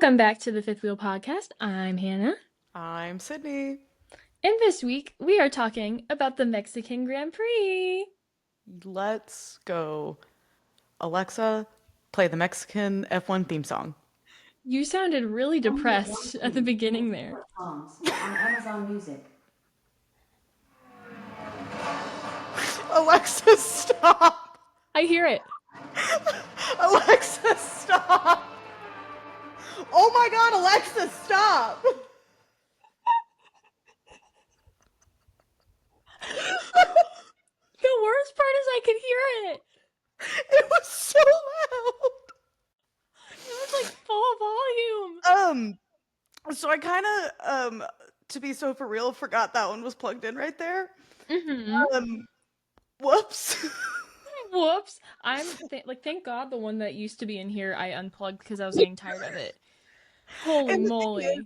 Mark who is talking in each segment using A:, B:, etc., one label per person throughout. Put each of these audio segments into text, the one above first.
A: Welcome back to the Fifth Wheel Podcast. I'm Hannah.
B: I'm Sydney.
A: And this week we are talking about the Mexican Grand Prix.
B: Let's go. Alexa, play the Mexican F1 theme song.
A: You sounded really
C: Only at one
A: depressed at the
C: place,
A: beginning
C: most
A: there.
C: favorite songs on Amazon Music.
B: Alexa, stop!
A: I hear it.
B: Alexa, stop! Oh my god, Alexa, stop!
A: The worst part is I could hear it.
B: It was so loud!
A: It was like full volume.
B: So I kind of, to be so for real, forgot that one was plugged in right there.
A: Mm-hmm.
B: Um, Whoops.
A: Whoops. Thank God the one that used to be in here I unplugged because I was getting tired of it. Holy
B: And the thing is,
A: moly.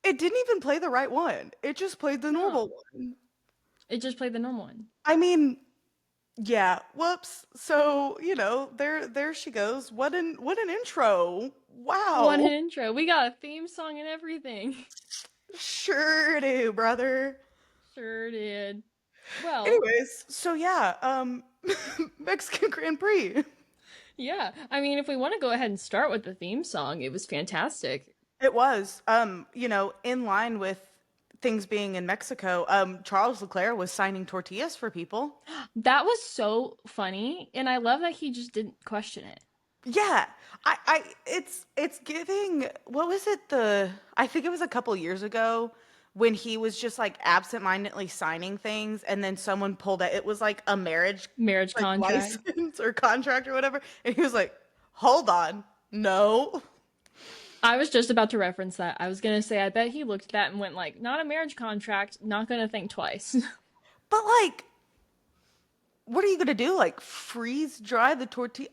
B: it didn't even play the right one. It just played the
A: No,
B: normal one.
A: it just played the normal one.
B: I mean, yeah, whoops. So, there she goes. What an intro.
A: What an
B: Wow.
A: intro. We got a theme song and everything.
B: Sure do, brother.
A: Sure did. Well,
B: Anyways, so yeah, Mexican Grand Prix.
A: yeah. I mean, if we want to go ahead and start with the theme song, it was fantastic.
B: It was in line with things being in Mexico, Charles Leclerc was signing tortillas for people.
A: That was so funny, and I love that he just didn't question it.
B: Yeah. It's giving, what was it, I think it was a couple years ago when he was just like absentmindedly signing things and then someone pulled it was like a marriage
A: Marriage
B: like
A: contract.
B: license or contract or whatever, and he was like, hold on, no.
A: I was just about to reference that. I was gonna say, I bet he looked at that and went like, not a marriage contract, not gonna think twice.
B: But like, what are you gonna do, like freeze dry the tortilla?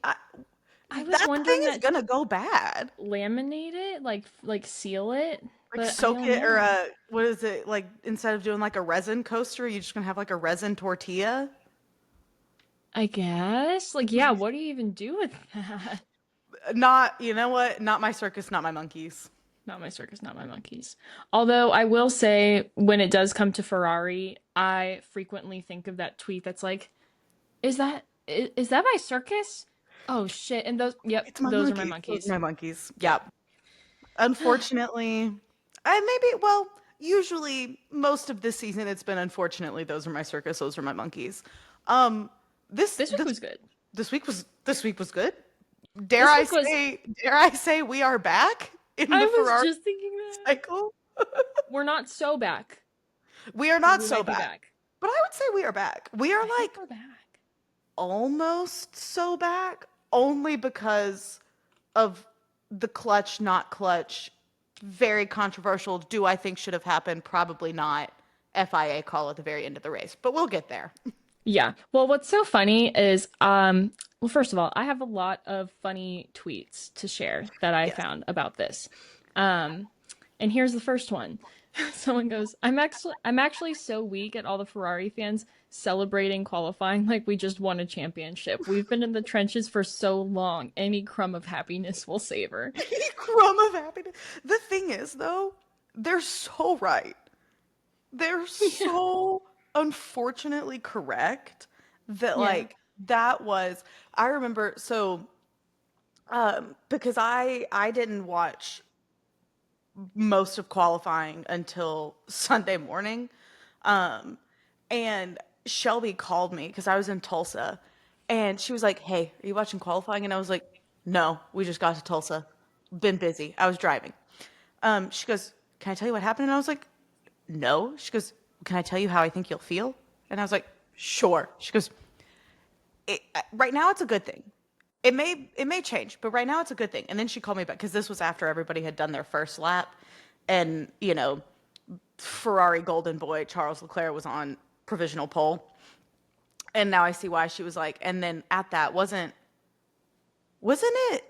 A: I was
B: That thing
A: wondering
B: is
A: that
B: gonna go bad.
A: laminate it, like seal it,
B: Like
A: but I
B: soak
A: don't
B: it, or
A: know.
B: what is it, like instead of doing like a resin coaster, you're just gonna have like a resin tortilla.
A: I guess. Like, yeah, what do you even do with that?
B: Not, you know what? Not my circus, not my monkeys.
A: Not my circus, not my monkeys. Although I will say, when it does come to Ferrari, I frequently think of that tweet that's like, is that my circus? Oh shit. And those, yep,
B: It's my
A: those are my
B: monkeys. Those are
A: monkeys.
B: my monkeys. Yeah. Unfortunately, usually, most of this season, it's been unfortunately, those are my circus, those are my monkeys. Um, this
A: This week
B: this
A: was good.
B: this week was good.
A: This week was,
B: Dare I say we are back in
A: I
B: the
A: was
B: Ferrari
A: just thinking that.
B: cycle?
A: We're not so back,
B: We are
A: but
B: not
A: we
B: so
A: might be
B: back,
A: back.
B: but I would say we are back. We are
A: I think
B: like
A: we're back.
B: almost so back, only because of the clutch, not clutch, very controversial. Do I think should have happened? Probably not. FIA call at the very end of the race, but we'll get there.
A: Yeah. Well, what's so funny is, well, first of all, I have a lot of funny tweets to share that I
B: Yes.
A: found about this. Um, and here's the first one. Someone goes, I'm actually so weak at all the Ferrari fans celebrating qualifying like we just won a championship. We've been in the trenches for so long. Any crumb of happiness will savor.
B: Crumb of happiness. The thing is, though, they're so right. They're
A: Yeah.
B: so unfortunately correct that,
A: Yeah.
B: like, that was. I remember, so because I didn't watch most of qualifying until Sunday morning. Um, and Shelby called me because I was in Tulsa, and she was like, "Hey, are you watching qualifying?" And I was like, "No, we just got to Tulsa. Been busy. I was driving." She goes, "Can I tell you what happened?" And I was like, "No." She goes, "Can I tell you how I think you'll feel?" And I was like, "Sure." She goes, right now it's a good thing. It may change, but right now it's a good thing. And then she called me back because this was after everybody had done their first lap, and Ferrari golden boy Charles Leclerc was on provisional pole. And now I see why she was like. And then at that, wasn't it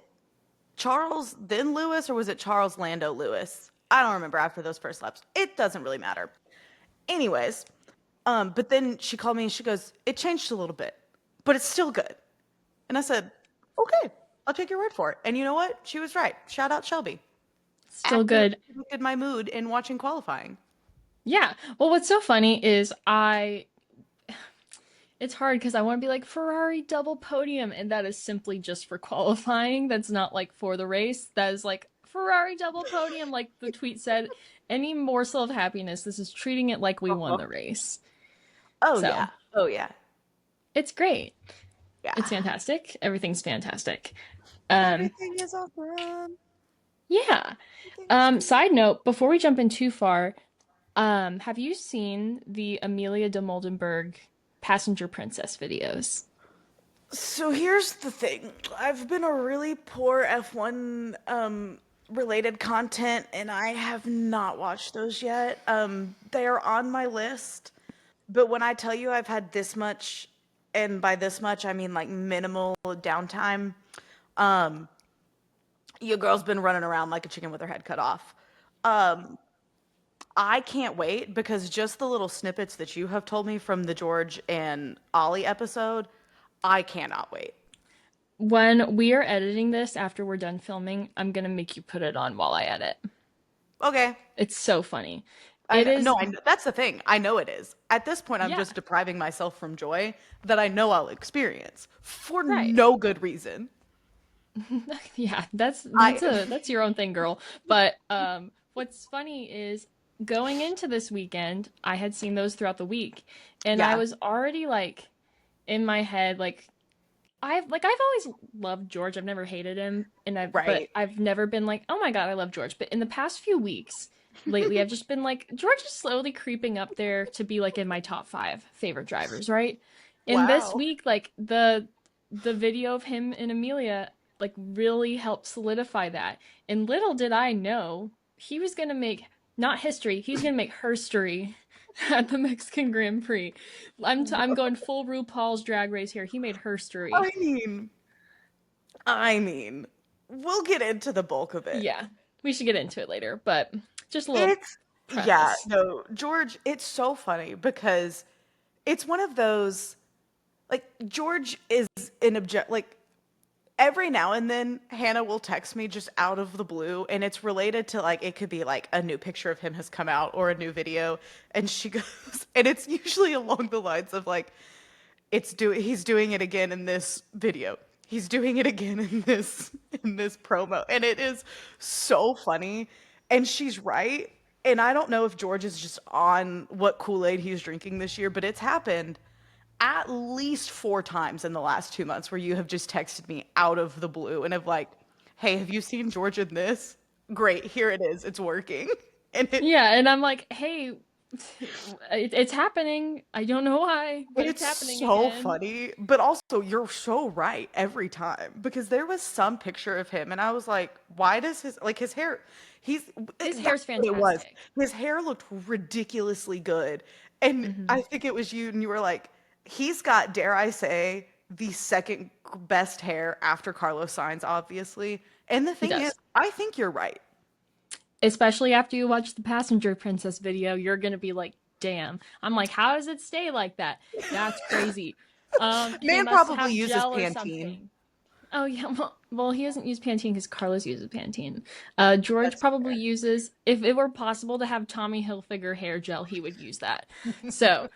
B: Charles then Lewis, or was it Charles Lando Lewis? I don't remember after those first laps. It doesn't really matter. Anyways, but then she called me and she goes, "It changed a little bit, but it's still good." And I said, "Okay, I'll take your word for it." And you know what? She was right. Shout out Shelby.
A: Still
B: after
A: good.
B: I predicted my mood in watching qualifying.
A: Yeah. Well, what's so funny is it's hard because I want to be like Ferrari double podium, and that is simply just for qualifying. That's not like for the race. That is like Ferrari double podium, like the tweet said. Any morsel of happiness, this is treating it like we won
B: Uh-huh.
A: the race.
B: Oh
A: So
B: yeah. Oh yeah.
A: it's great. It's
B: Yeah.
A: fantastic. Everything's fantastic. Um,
B: Everything is awesome.
A: yeah.
B: Everything is great.
A: Side note, before we jump in too far, have you seen the Amelia de Moldenberg Passenger Princess videos?
B: So here's the thing. I've been a really poor F1 related content and I have not watched those yet. They are on my list, but when I tell you I've had this much, and by this much I mean like minimal downtime, um your girl's been running around like a chicken with her head cut off. Um I can't wait because just the little snippets that you have told me from the George and Ollie episode, I cannot wait.
A: When we are editing this after we're done filming, I'm gonna make you put it on while I edit.
B: Okay.
A: It's so funny.
B: I
A: It
B: know, no,
A: is,
B: that's the thing. I know it is. At this point, I'm
A: yeah,
B: just depriving myself from joy that I know I'll experience for
A: right.
B: no good reason.
A: Yeah,
B: I,
A: that's your own thing, girl. But what's funny is going into this weekend, I had seen those throughout the week, and I
B: yeah,
A: was already like in my head like I've always loved George. I've never hated him, and but
B: right.
A: I've never been like, "Oh my God, I love George." But in the past few weeks, lately I've just been like George is slowly creeping up there to be like in my top 5 favorite drivers, right? And this
B: Wow.
A: week like the video of him and Amelia like really helped solidify that. And little did I know he was going to make not history, he's going to make herstory at the Mexican Grand Prix. I'm going full RuPaul's Drag Race here. He made herstory.
B: I mean, I mean, we'll get into the bulk of it.
A: Yeah, we should get into it later, but just a little
B: It's, yeah,
A: preface.
B: no, George, it's so funny because it's one of those, like, George is an object, like, every now and then Hannah will text me just out of the blue and it's related to like it could be like a new picture of him has come out or a new video and she goes and it's usually along the lines of like he's doing it again in this video. He's doing it again in this promo and it is so funny and she's right and I don't know if George is just on what Kool-Aid he's drinking this year but it's happened at least 4 times in the last 2 months where you have just texted me out of the blue and have like, hey, have you seen George in this? Great, here it is. It's working. And
A: Yeah, and I'm like, hey, it's happening. I don't know why, but it's
B: it's
A: happening
B: so
A: again.
B: funny. But also you're so right every time. Because there was some picture of him and I was like, why does his hair he's
A: His
B: that's
A: hair's
B: what it was.
A: fantastic.
B: His hair looked ridiculously good. And I
A: Hmm.
B: think it was you and you were like, he's got, dare I say, the second best hair after Carlos Sainz, obviously. And the
A: He
B: thing is,
A: does.
B: I think you're right.
A: Especially after you watch the Passenger Princess video, you're gonna be like, damn. I'm like, how does it stay like that? That's crazy. He
B: Man
A: must
B: probably
A: have
B: uses
A: gel or
B: Pantene.
A: something. Oh yeah, well he doesn't use Pantene because Carlos uses Pantene. George
B: That's
A: probably
B: fair.
A: uses, if it were possible to have Tommy Hilfiger hair gel, he would use that. So,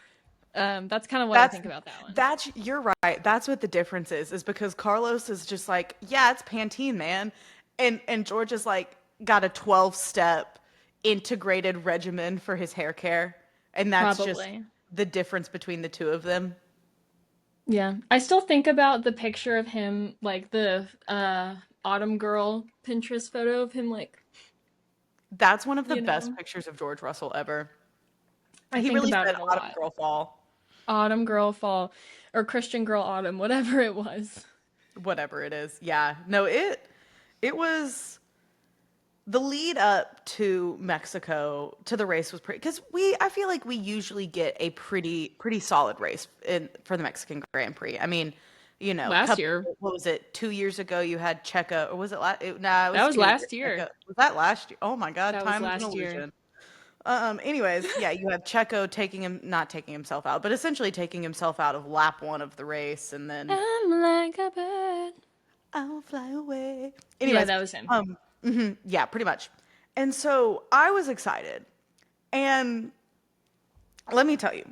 A: that's kind of what I
B: That's
A: think about that one.
B: that's you're right. That's what the difference is because Carlos is just like, yeah, it's Pantene, man. And George is like got a 12-step integrated regimen for his hair care. And that's just
A: Probably.
B: the difference between the two of them.
A: Yeah. I still think about the picture of him, like the Autumn Girl Pinterest photo of him, like,
B: That's one of the
A: you
B: best
A: know,
B: pictures of George Russell ever.
A: I
B: He
A: think
B: really
A: about
B: said
A: it a
B: autumn
A: lot.
B: girl fall,
A: Autumn Girl Fall or Christian Girl Autumn, whatever it was.
B: whatever it is. Yeah. No, it was the lead up to Mexico to the race was pretty because I feel like we usually get a pretty solid race in for the Mexican Grand Prix. I mean,
A: Last year.
B: what was it? 2 years ago you had Checo, or was it last? Nah, it
A: That
B: was
A: was
B: 2 years.
A: last year.
B: Checo was that last year? Oh my God,
A: That was
B: time is an
A: last year.
B: illusion. Anyways, yeah, you have Checo not taking himself out, but essentially taking himself out of lap one of the race, and then
A: I'm like a bird.
B: I'll fly away.
A: Yeah,
B: Anyways,
A: that was him.
B: yeah, pretty much. And so I was excited. And let me tell you,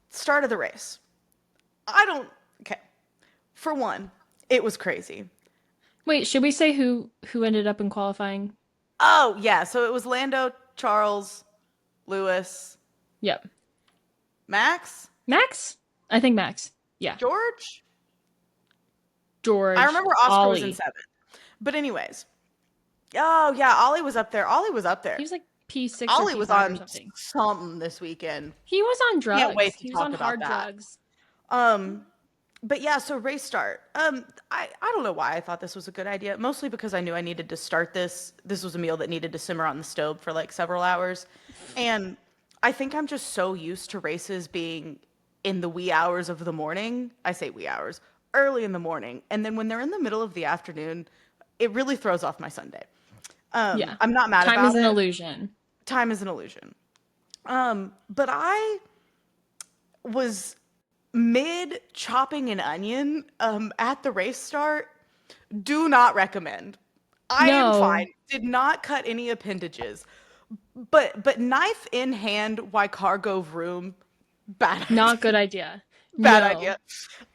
B: start of the race. I don't, okay. For one, it was crazy.
A: Wait, should we say who ended up in qualifying?
B: Oh, yeah. So it was Lando, Charles, Lewis,
A: Yep.
B: Max,
A: Max? I think Max. Yeah.
B: George. I
A: George,
B: remember Oscar was in
A: Ollie.
B: seventh. But, anyways, oh, yeah. Ollie was up there. Ollie was up
A: He
B: there.
A: was like P6 or
B: Ollie was
A: P5 or
B: on
A: something.
B: something this weekend.
A: He was on
B: Can't
A: drugs.
B: wait to
A: He was on
B: talk about
A: hard
B: that.
A: drugs.
B: Um, but yeah, so race start. I don't know why I thought this was a good idea. Mostly because I knew I needed to start this. This was a meal that needed to simmer on the stove for like several hours. And I think I'm just so used to races being in the wee hours of the morning. I say wee hours, early in the morning. And then when they're in the middle of the afternoon, it really throws off my Sunday.
A: Yeah.
B: I'm not mad
A: Time is
B: about
A: an
B: it.
A: illusion.
B: Time is an illusion. But I was mid chopping an onion at the race start. Do not recommend. I am fine.
A: No,
B: Did not cut any appendages. But knife in hand while car go vroom, bad
A: not
B: idea.
A: good idea.
B: Bad
A: No.
B: idea.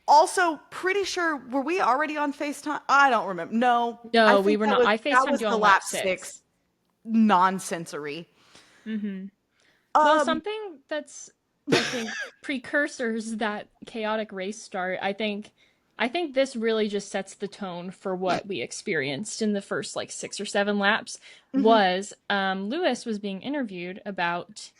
B: Also, pretty sure were we already on FaceTime? I don't remember. No, I
A: No, we
B: think
A: were not. I
B: that
A: FaceTimed
B: was
A: you
B: the
A: on lap
B: lap six
A: 6.
B: nonsensory.
A: Mm-hmm. Well,
B: Um,
A: something that's I think precursors that chaotic race start. I think this really just sets the tone for what we experienced in the first like 6 or 7 laps.
B: mhm.
A: Was Lewis was being interviewed about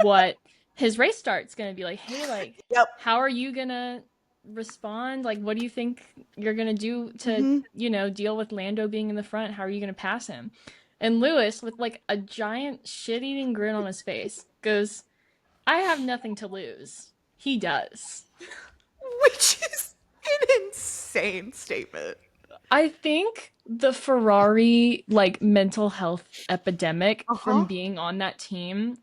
A: what his race start's gonna be like. Hey, like,
B: Yep.
A: how are you gonna respond? Like, what do you think you're gonna do to,
B: Mhm.
A: deal with Lando being in the front? How are you gonna pass him? And Lewis, with like a giant shit-eating grin on his face, goes, I have nothing to lose. He does.
B: Which is an insane statement.
A: I think the Ferrari like mental health epidemic from
B: Uh-huh.
A: being on that team,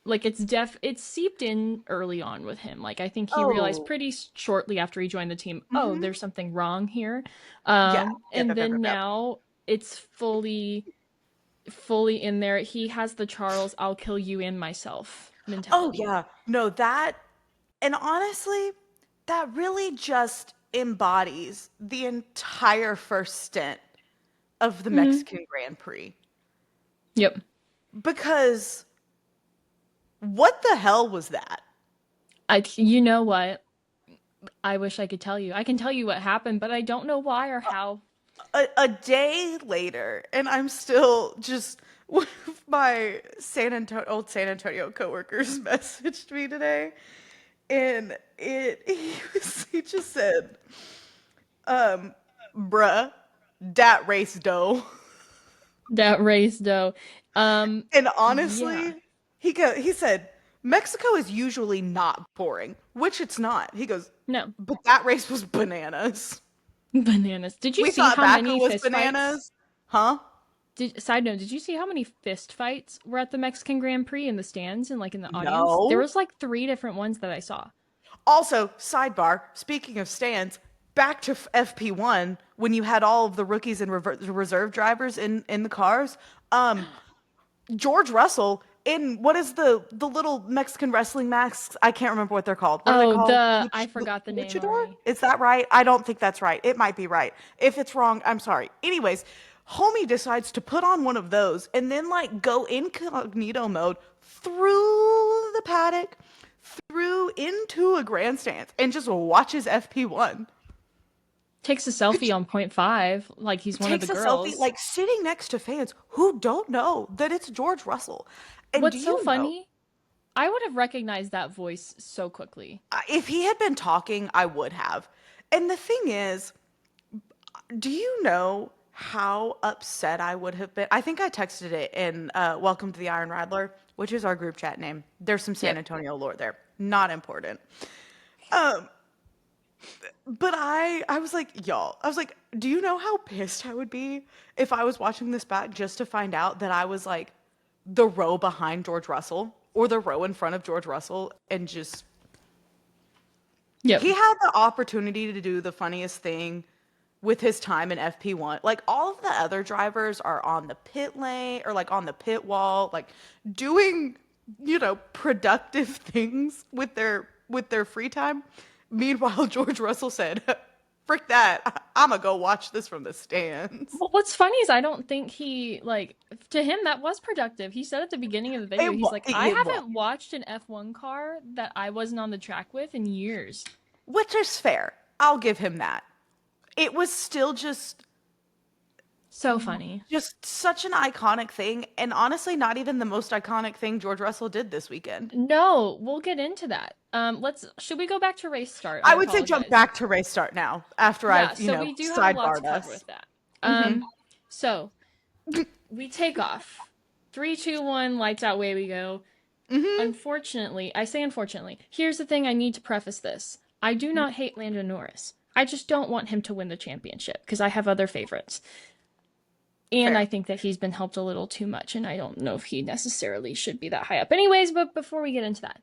A: like it's seeped in early on with him. Like I think he realized
B: Oh.
A: pretty shortly after he joined the team, oh,
B: Mhm.
A: there's something wrong here.
B: Yeah. Yep,
A: And
B: yep, yep,
A: then
B: yep, yep.
A: now it's fully in there. He has the Charles I'll kill you and myself
B: Oh,
A: mentality.
B: yeah. No, that, and honestly, that really just embodies the entire first stint of the
A: Mhm.
B: Mexican Grand Prix.
A: Yep.
B: Because what the hell was that?
A: You know what? I wish I could tell you. I can tell you what happened, but I don't know why or how.
B: A day later, and I'm still just one of my old San Antonio coworkers messaged me today, and he just said, um, "Bruh, dat race dough."
A: That race though.
B: And
A: Yeah.
B: honestly, he said Mexico is usually not boring, which it's not. He goes,
A: No.
B: but that race was bananas.
A: Bananas. Did you
B: We
A: see
B: thought
A: how
B: Baku
A: many
B: was
A: fist fights?
B: bananas, huh?
A: Side note, did you see how many fist fights were at the Mexican Grand Prix in the stands and like in the audience? There
B: No.
A: was like 3 different ones that I saw.
B: Also, sidebar, speaking of stands, back to FP1 when you had all of the rookies and reserve drivers in the cars. George Russell in what is the little Mexican wrestling masks? I can't remember what they're called. What are they
A: Oh,
B: called?
A: I forgot the name
B: Luchador?
A: already.
B: Is that right? I don't think that's right. It might be right. If it's wrong, I'm sorry. Anyways, homie decides to put on one of those and then like go incognito mode through the paddock, through into a grandstand and just watches FP1.
A: Takes a selfie on point five, like he's one of the
B: Takes a selfie,
A: girls.
B: like sitting next to fans who don't know that it's George Russell. And do
A: What's so
B: you know,
A: funny? I would have recognized that voice so quickly.
B: if he had been talking, I would have. And the thing is, do you know how upset I would have been? I think I texted it in Welcome to the Iron Rattler, which is our group chat name. There's some San
A: Yep.
B: Antonio lore there. Not important. Um, but I was like, y'all, I was like, do you know how pissed I would be if I was watching this back just to find out that I was like the row behind George Russell or the row in front of George Russell and just
A: Yep.
B: he had the opportunity to do the funniest thing with his time in FP1. Like all of the other drivers are on the pit lane or like on the pit wall, like doing, productive things with their free time. Meanwhile, George Russell said, "Frick that. I'm gonna go watch this from the stands."
A: Well, what's funny is I don't think he, like, to him, that was productive. He said at the beginning of the video, he's like, I
B: It was,
A: haven't watched an F1 car that I wasn't on the track with in years.
B: which is fair. I'll give him that. It was still
A: So funny.
B: just such an iconic thing, and honestly, not even the most iconic thing George Russell did this weekend.
A: No, we'll get into that. Should we go back to race start?
B: I
A: I
B: would say jump
A: apologize.
B: back to race start now after
A: Yeah,
B: I've,
A: so we do have a lot to
B: sidebarred
A: cover
B: us.
A: with that. So we take off. 3, 2, 1, lights out, away we go. Unfortunately, I say unfortunately, here's the thing, I need to preface this. I do not hate Lando Norris. I just don't want him to win the championship because I have other favorites. And
B: Fair.
A: I think that he's been helped a little too much, and I don't know if he necessarily should be that high up. Anyways, but before we get into that,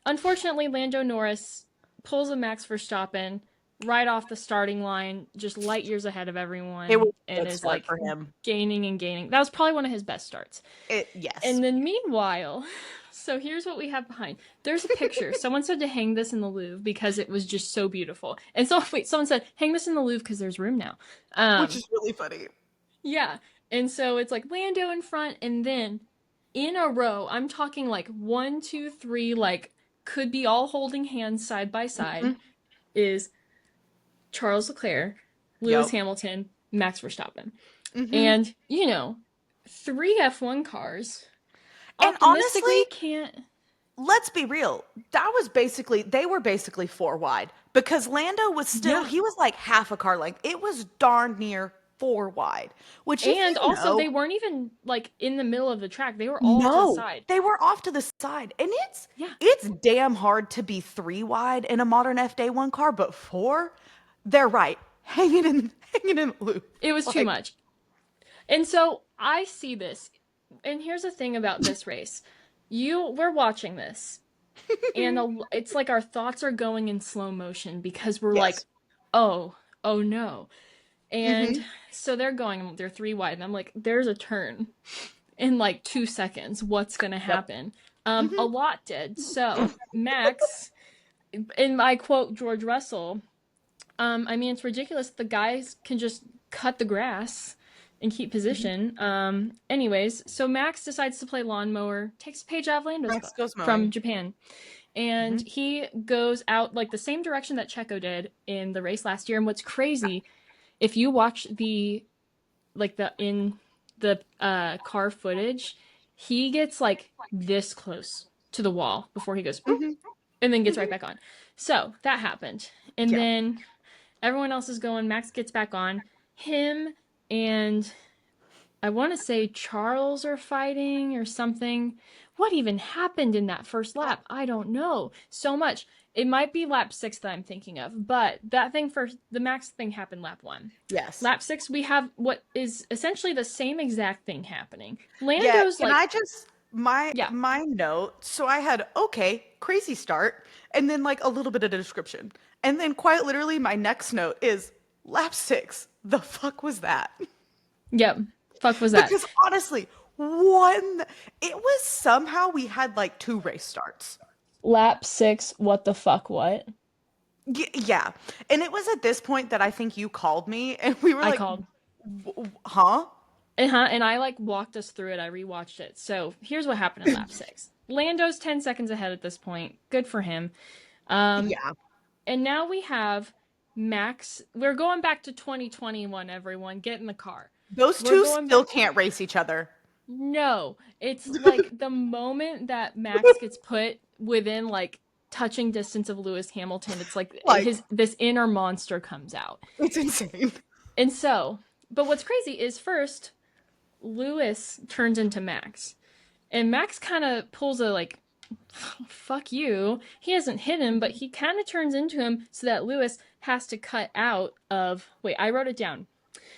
A: unfortunately, Lando Norris pulls a Max Verstappen right off the starting line, just light years ahead of everyone,
B: It was a
A: and
B: good
A: is
B: start
A: like
B: for him.
A: gaining and gaining. That was probably one of his best starts.
B: Yes.
A: And then meanwhile, so here's what we have behind. There's a picture. Someone said to hang this in the Louvre because it was just so beautiful. And so wait, someone said hang this in the Louvre because there's room now.
B: Which is really funny.
A: Yeah. And so it's like Lando in front, and then in a row, I'm talking like 1, 2, 3, like could be all holding hands side by side, is Charles Leclerc, Lewis
B: Yep.
A: Hamilton, Max Verstappen. And, 3 F1 cars.
B: And
A: Optimistically,
B: honestly,
A: can't.
B: let's be real. They were basically 4 wide because Lando was still,
A: Yeah.
B: he was like half a car length. It was darn near 4 wide, which if
A: And
B: you
A: also,
B: know,
A: they weren't even like in the middle of the track. They were all to the
B: no,
A: side.
B: they were off to the side. And
A: Yeah.
B: it's damn hard to be 3 wide in a modern FD1 car, but 4, they're right. Hanging in the loop.
A: It was too much. And so I see this. And here's the thing about this race. We're watching this. And it's like our thoughts are going in slow motion because we're like,
B: Yes.
A: oh no. And so they're 3 wide. And I'm like, there's a turn in like 2 seconds. What's going to happen? A lot did. So Max, and I quote George Russell, I mean, it's ridiculous. The guys can just cut the grass and keep position. Anyways, so Max decides to play lawnmower, takes a page out of Lando's
B: Max
A: book
B: goes mowing.
A: from Japan. And he goes out like the same direction that Checo did in the race last year. And what's crazy, if you watch the car footage, he gets like this close to the wall before he goes, "Boop," and then gets right back on. So that happened. And then everyone else is going. Max gets back on. Him and I want to say Charles are fighting or something. What even happened in that first lap? I don't know. So much. It might be lap 6 that I'm thinking of, but the Max thing happened lap 1.
B: Yes.
A: Lap 6, we have what is essentially the same exact thing happening.
B: Yeah,
A: Lando's
B: can I just
A: Yeah.
B: my note? So I had crazy start, and then like a little bit of a description, and then quite literally my next note is lap 6. The fuck was that?
A: Yep. Fuck was that?
B: Because honestly, it was somehow we had like 2 race starts.
A: Lap 6, what the fuck, what?
B: Yeah, and it was at this point that I think you called me, and we were
A: I
B: like,
A: called.
B: huh?
A: And I like walked us through it. I rewatched it. So here's what happened in lap 6. Lando's 10 seconds ahead at this point. Good for him.
B: Yeah.
A: And now we have Max. We're going back to 2021, everyone. Get in the car.
B: Those
A: We're
B: two
A: going
B: still
A: back-
B: can't race each other.
A: No, it's like the moment that Max gets put within like touching distance of Lewis Hamilton, it's like this inner monster comes out.
B: It's insane.
A: And so, but what's crazy is first, Lewis turns into Max. And Max kind of pulls a like, fuck you. He hasn't hit him, but he kind of turns into him so that Lewis has to cut out of, wait, I wrote it down.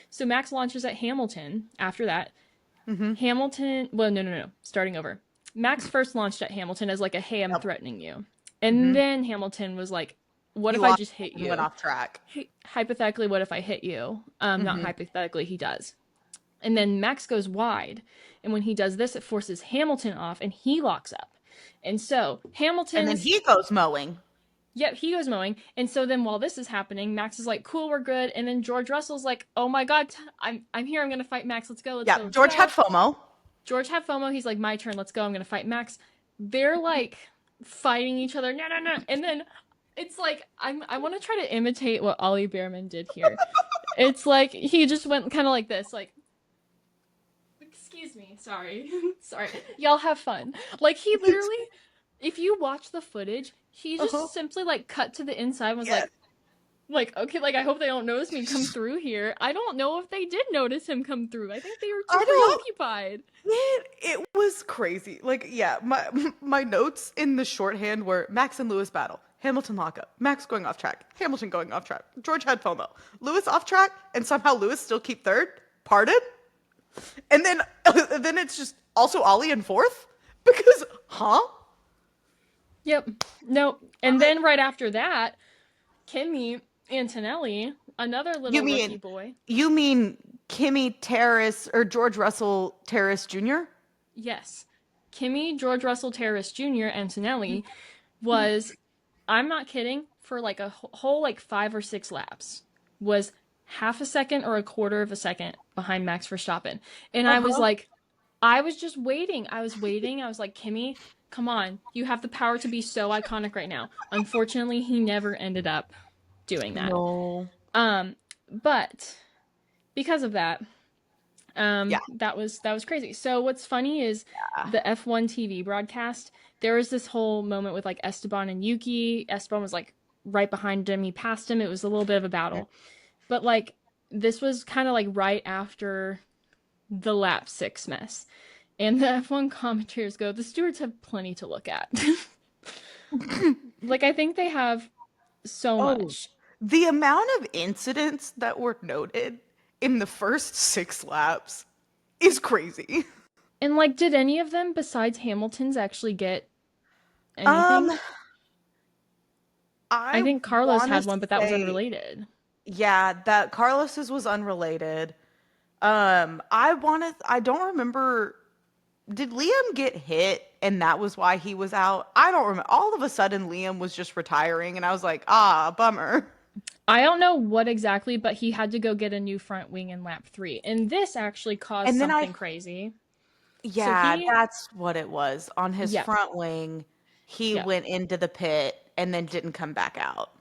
A: So Max launches at Hamilton after that. Hamilton, well, no. Starting over. Max first launched at Hamilton as like a, hey, I'm threatening you. And then Hamilton was like, what
B: You
A: if I
B: lost
A: just hit
B: and went
A: you?
B: off track.
A: Hypothetically, what if I hit you? Not
B: Hmm.
A: hypothetically, he does. And then Max goes wide. And when he does this, it forces Hamilton off and he locks up. And so
B: And then
A: Hamilton's,
B: he goes mowing.
A: yep, he goes mowing. And so then while this is happening, Max is like, cool, we're good. And then George Russell's like, oh my God, I'm here. I'm going to fight Max. Let's go. Let's
B: Yeah,
A: go. Let's
B: George had
A: go.
B: FOMO.
A: George had FOMO. He's like, my turn. Let's go. I'm going to fight Max. They're like fighting each other. No, no, no. And then it's like, I want to try to imitate what Ollie Behrman did here. It's like he just went kind of like this, like, excuse me, sorry, sorry, y'all have fun. Like he literally, if you watch the footage, he
B: Uh-huh.
A: just simply like cut to the inside and was
B: Yes.
A: like, okay, like I hope they don't notice me come through here. I don't know if they did notice him come through. I think they were too
B: I don't.
A: preoccupied.
B: It was crazy. Like, yeah, my notes in the shorthand were Max and Lewis battle, Hamilton lockup, Max going off track, Hamilton going off track, George had FOMO, Lewis off track, and somehow Lewis still keep third. Pardon? And then then it's just also Ollie in fourth because
A: Yep. No. And then right after that, Kimmy Antonelli, another
B: you
A: little rookie
B: mean
A: boy.
B: you mean Kimmy Terrace or George Russell Terrace Jr.
A: Yes. Kimmy George Russell Terrace Jr. Antonelli was, I'm not kidding, for like a whole like 5 or 6 laps, was half a second or a quarter of a second behind Max Verstappen. And I was
B: Uh-huh.
A: like, I was just waiting. I was waiting. I was like, Kimmy, come on. You have the power to be so iconic right now. Unfortunately, he never ended up doing that.
B: No.
A: Um, but because of that,
B: Yeah.
A: that was crazy. So what's funny is the F1 TV broadcast. There was this whole moment with like Esteban and Yuki. Esteban was like right behind him. He passed him. It was a little bit of a battle. But like this was kind of like right after the lap 6 mess. And the F1 commentators go, the stewards have plenty to look at. Like I think they have so
B: Oh,
A: much.
B: the amount of incidents that were noted in the first 6 laps is crazy.
A: And like did any of them besides Hamilton's actually get
B: Um,
A: anything? I
B: I
A: think Carlos
B: want to
A: had one, but that was
B: say,
A: unrelated.
B: yeah, that Carlos's was unrelated. I don't remember. Did Liam get hit and that was why he was out? I don't remember. All of a sudden, Liam was just retiring, and I was like, ah, bummer.
A: I don't know what exactly, but he had to go get a new front wing in lap 3. And this actually caused
B: And then
A: something crazy. So
B: yeah,
A: he,
B: that's what it was. On his
A: yep,
B: front wing, he
A: yep,
B: went into the pit and then didn't come back out.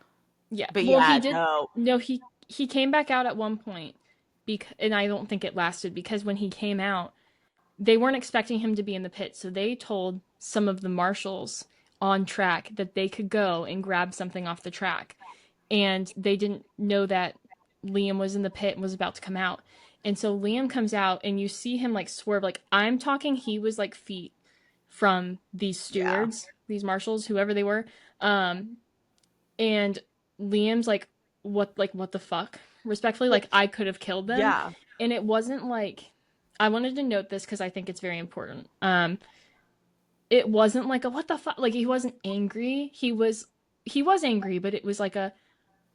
A: yeah.
B: But
A: Well, he
B: yeah,
A: did,
B: no.
A: no, he came back out at one point, and I don't think it lasted because when he came out, they weren't expecting him to be in the pit. So they told some of the marshals on track that they could go and grab something off the track. And they didn't know that Liam was in the pit and was about to come out. And so Liam comes out and you see him like swerve. Like I'm talking, he was like feet from these
B: Yeah.
A: stewards, these marshals, whoever they were. Um, and Liam's like what the fuck? Respectfully, like I could have killed them.
B: Yeah.
A: And it wasn't like I wanted to note this because I think it's very important. It wasn't like a what the fuck, like he wasn't angry. He was angry, but it was like a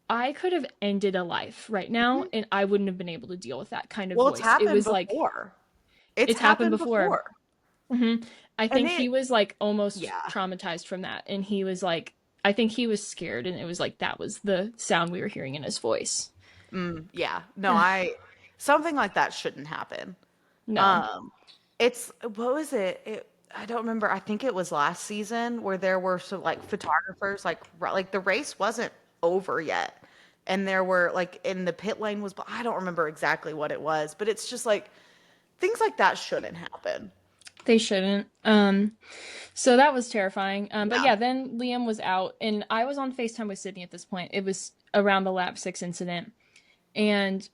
A: I could have ended a life right now
B: Mhm.
A: and I wouldn't have been able to deal with that kind of
B: Well, it's
A: voice. It
B: happened
A: was like
B: before. It's
A: it's happened
B: happened
A: before.
B: before.
A: hmm I
B: And
A: think he was like almost
B: yeah.
A: traumatized from that and he was like I think he was scared and it was like that was the sound we were hearing in his voice.
B: Yeah. No, something like that shouldn't happen.
A: No.
B: Um, it's what was it? I don't remember. I think it was last season where there were some like photographers, like the race wasn't over yet, and there were like in the pit lane was. I don't remember exactly what it was, but it's just like things like that shouldn't happen.
A: They shouldn't. So that was terrifying. But
B: Yeah.
A: yeah, then Liam was out and I was on FaceTime with Sydney at this point. It was around the lap 6 incident. And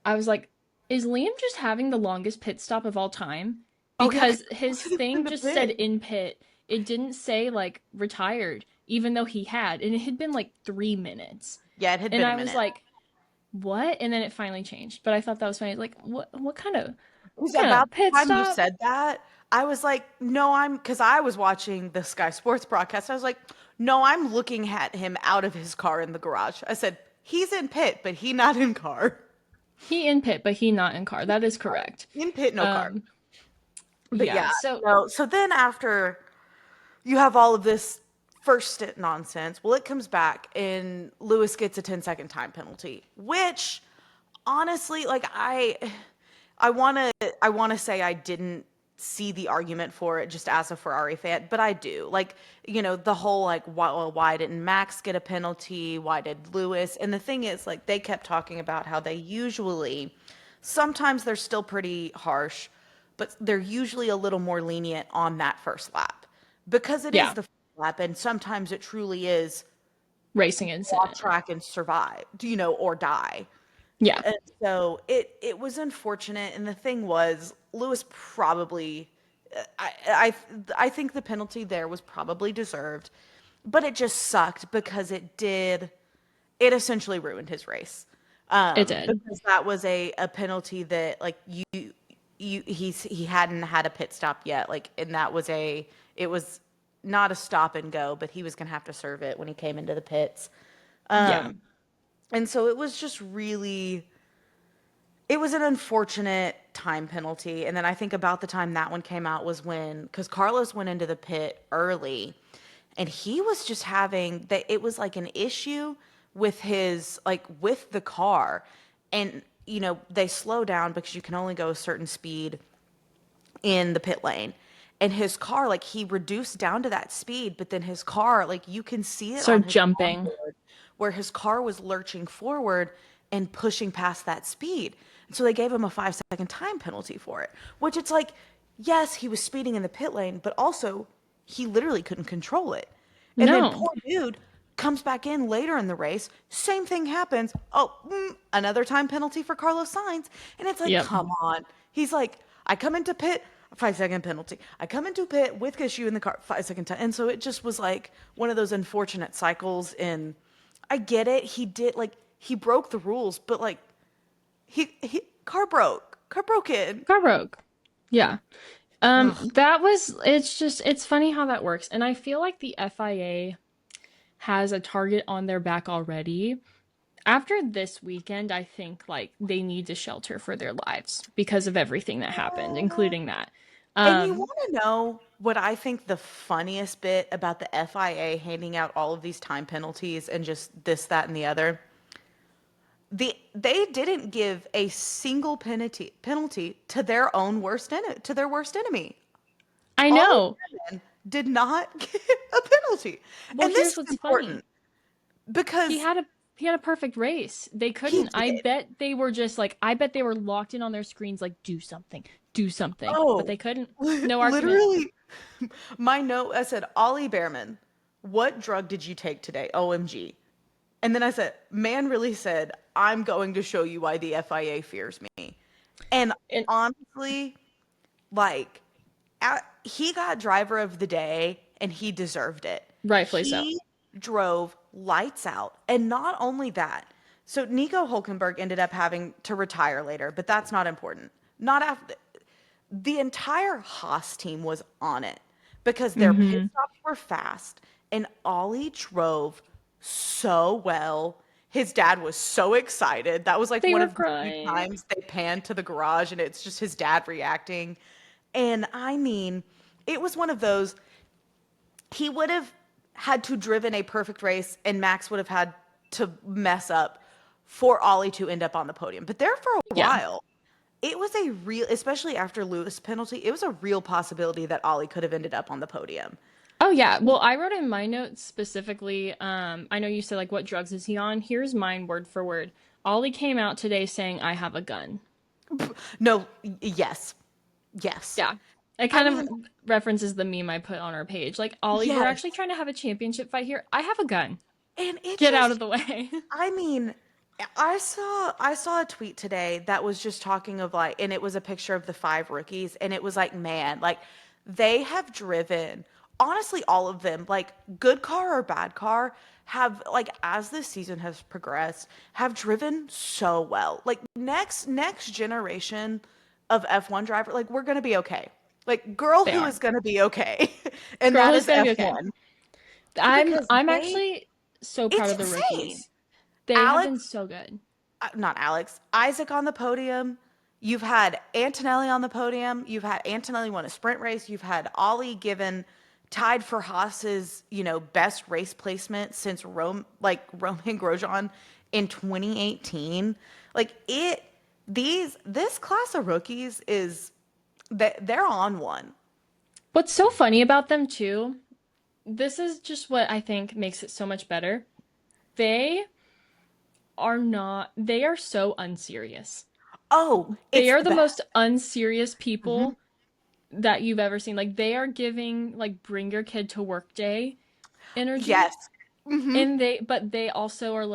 A: I was like, is Liam just having the longest pit stop of all time?
B: Oh yeah, 'cause
A: Because
B: he
A: his
B: was in
A: thing
B: the
A: just said
B: pit.
A: in pit. It didn't say like retired, even though he had. And it had been like 3 minutes.
B: Yeah, it had
A: And
B: been a
A: I was
B: minute.
A: like, what? And then it finally changed. But I thought that was funny. Like, what kind of
B: It was
A: what kind
B: about
A: of pit
B: the time you
A: stop?
B: said that. I was like, no, because I was watching the Sky Sports broadcast. I was like, No, I'm looking at him out of his car in the garage. I said, he's in pit, but he not in car.
A: He in pit, but he not in car. That is correct.
B: In pit, no car.
A: Um,
B: But
A: yeah.
B: yeah,
A: So
B: no. So then after you have all of this first stint nonsense, well, it comes back and Lewis gets a 10-second time penalty, which honestly, like I want to say I didn't see the argument for it just as a Ferrari fan, but I do. Like, the whole like why didn't Max get a penalty? Why did Lewis? And the thing is, like, they kept talking about how they usually sometimes they're still pretty harsh, but they're usually a little more lenient on that first lap because it is
A: yeah,
B: the first lap and sometimes it truly is
A: racing
B: off
A: incident.
B: track and survive, or die.
A: Yeah,
B: And so it was unfortunate, and the thing was, Lewis probably, I think the penalty there was probably deserved, but it just sucked because it essentially ruined his race,
A: it did.
B: because that was a penalty that like he hadn't had a pit stop yet, like, and it was not a stop and go, but he was gonna have to serve it when he came into the pits.
A: Yeah.
B: And so it was just really, it was an unfortunate time penalty. And then I think about the time that one came out was because Carlos went into the pit early and he was just having that, it was like an issue with with the car. And, they slow down because you can only go a certain speed in the pit lane. And his car, like, he reduced down to that speed, but then his car, like, you can see it on
A: Start
B: his
A: jumping.
B: onboard where his car was lurching forward and pushing past that speed. And so they gave him a 5-second time penalty for it, which it's like, yes, he was speeding in the pit lane, but also he literally couldn't control it. And then
A: No.
B: poor dude comes back in later in the race. Same thing happens. Oh, another time penalty for Carlos Sainz. And it's like,
A: Yep.
B: come on. He's like, I come into pit, 5-second penalty. I come into pit with issue in the car, 5-second time. And so it just was like one of those unfortunate cycles. And I get it. He broke the rules, but like he car broke in.
A: Car broke. Yeah.
B: Ugh.
A: It's funny how that works. And I feel like the FIA has a target on their back already. After this weekend, I think like they need to shelter for their lives because of everything that happened, including that.
B: And you
A: Um,
B: want to know what I think the funniest bit about the FIA handing out all of these time penalties and just this, that, and the other? They didn't give a single penalty to their worst enemy.
A: I
B: Ollie
A: know.
B: Behrman did not get a penalty.
A: Well,
B: And this
A: here's
B: is
A: what's funny.
B: important
A: He
B: because
A: had a he had a perfect race. They
B: he
A: couldn't.
B: did.
A: I bet they were locked in on their screens like do something. Do something. But
B: Oh,
A: they couldn't. No argument.
B: literally, my note, I said, Ollie Behrman, what drug did you take today? OMG. And then I said, man really said, I'm going to show you why the FIA fears me. And
A: And
B: honestly, like, he got driver of the day and he deserved it.
A: rightfully so.
B: He drove lights out. And not only that, so Nico Hulkenberg ended up having to retire later, but that's not important. Not after the entire Haas team was on it because their pit
A: Hmm.
B: stops were fast and Ollie drove so well. His dad was so excited. That was like
A: They
B: one
A: were
B: of the few
A: crying.
B: times they panned to the garage and it's just his dad reacting. And I mean, it was one of those, he would have had to driven a perfect race and Max would have had to mess up for Ollie to end up on the podium. But there for a
A: Yeah.
B: while, it was a real, especially after Lewis penalty, it was a real possibility that Ollie could have ended up on the podium.
A: Oh yeah. Well, I wrote in my notes specifically, I know you said like what drugs is he on? Here's mine word for word. Ollie came out today saying I have a gun.
B: No, yes, yes.
A: Yeah. It
B: I
A: kind
B: mean,
A: of references the meme I put on our page. Like, Ollie, we're
B: yes.
A: actually trying to have a championship fight here. I have a gun.
B: And it
A: Get out of
B: just,
A: the way.
B: I mean, I saw a tweet today that was just talking of like, and it was a picture of the 5 rookies, and it was like, man, like they have driven, honestly, all of them, like good car or bad car, have like as this season has progressed, have driven so well. Like next generation of F1 driver, like we're gonna be okay. Like girl
A: They
B: who
A: are.
B: is gonna be okay, and
A: Girl
B: that
A: is
B: is
A: gonna be okay.
B: F1.
A: I'm
B: because
A: I'm
B: they
A: actually so proud
B: it's
A: of the
B: insane.
A: rookies. They have been
B: Alex,
A: so good.
B: not Alex, Isaac on the podium. You've had Antonelli on the podium. You've had Antonelli won a sprint race. You've had Ollie given tied for Haas's, best race placement since Romain Grosjean in 2018. Like this class of rookies is that they're on one.
A: What's so funny about them too, this is just what I think makes it so much better. They they are so unserious.
B: Oh,
A: They
B: it's
A: are
B: the
A: the most
B: best.
A: unserious
B: Hmm.
A: people that you've ever seen. Like they are giving like bring your kid to work day energy.
B: Yes. Hmm.
A: And they also are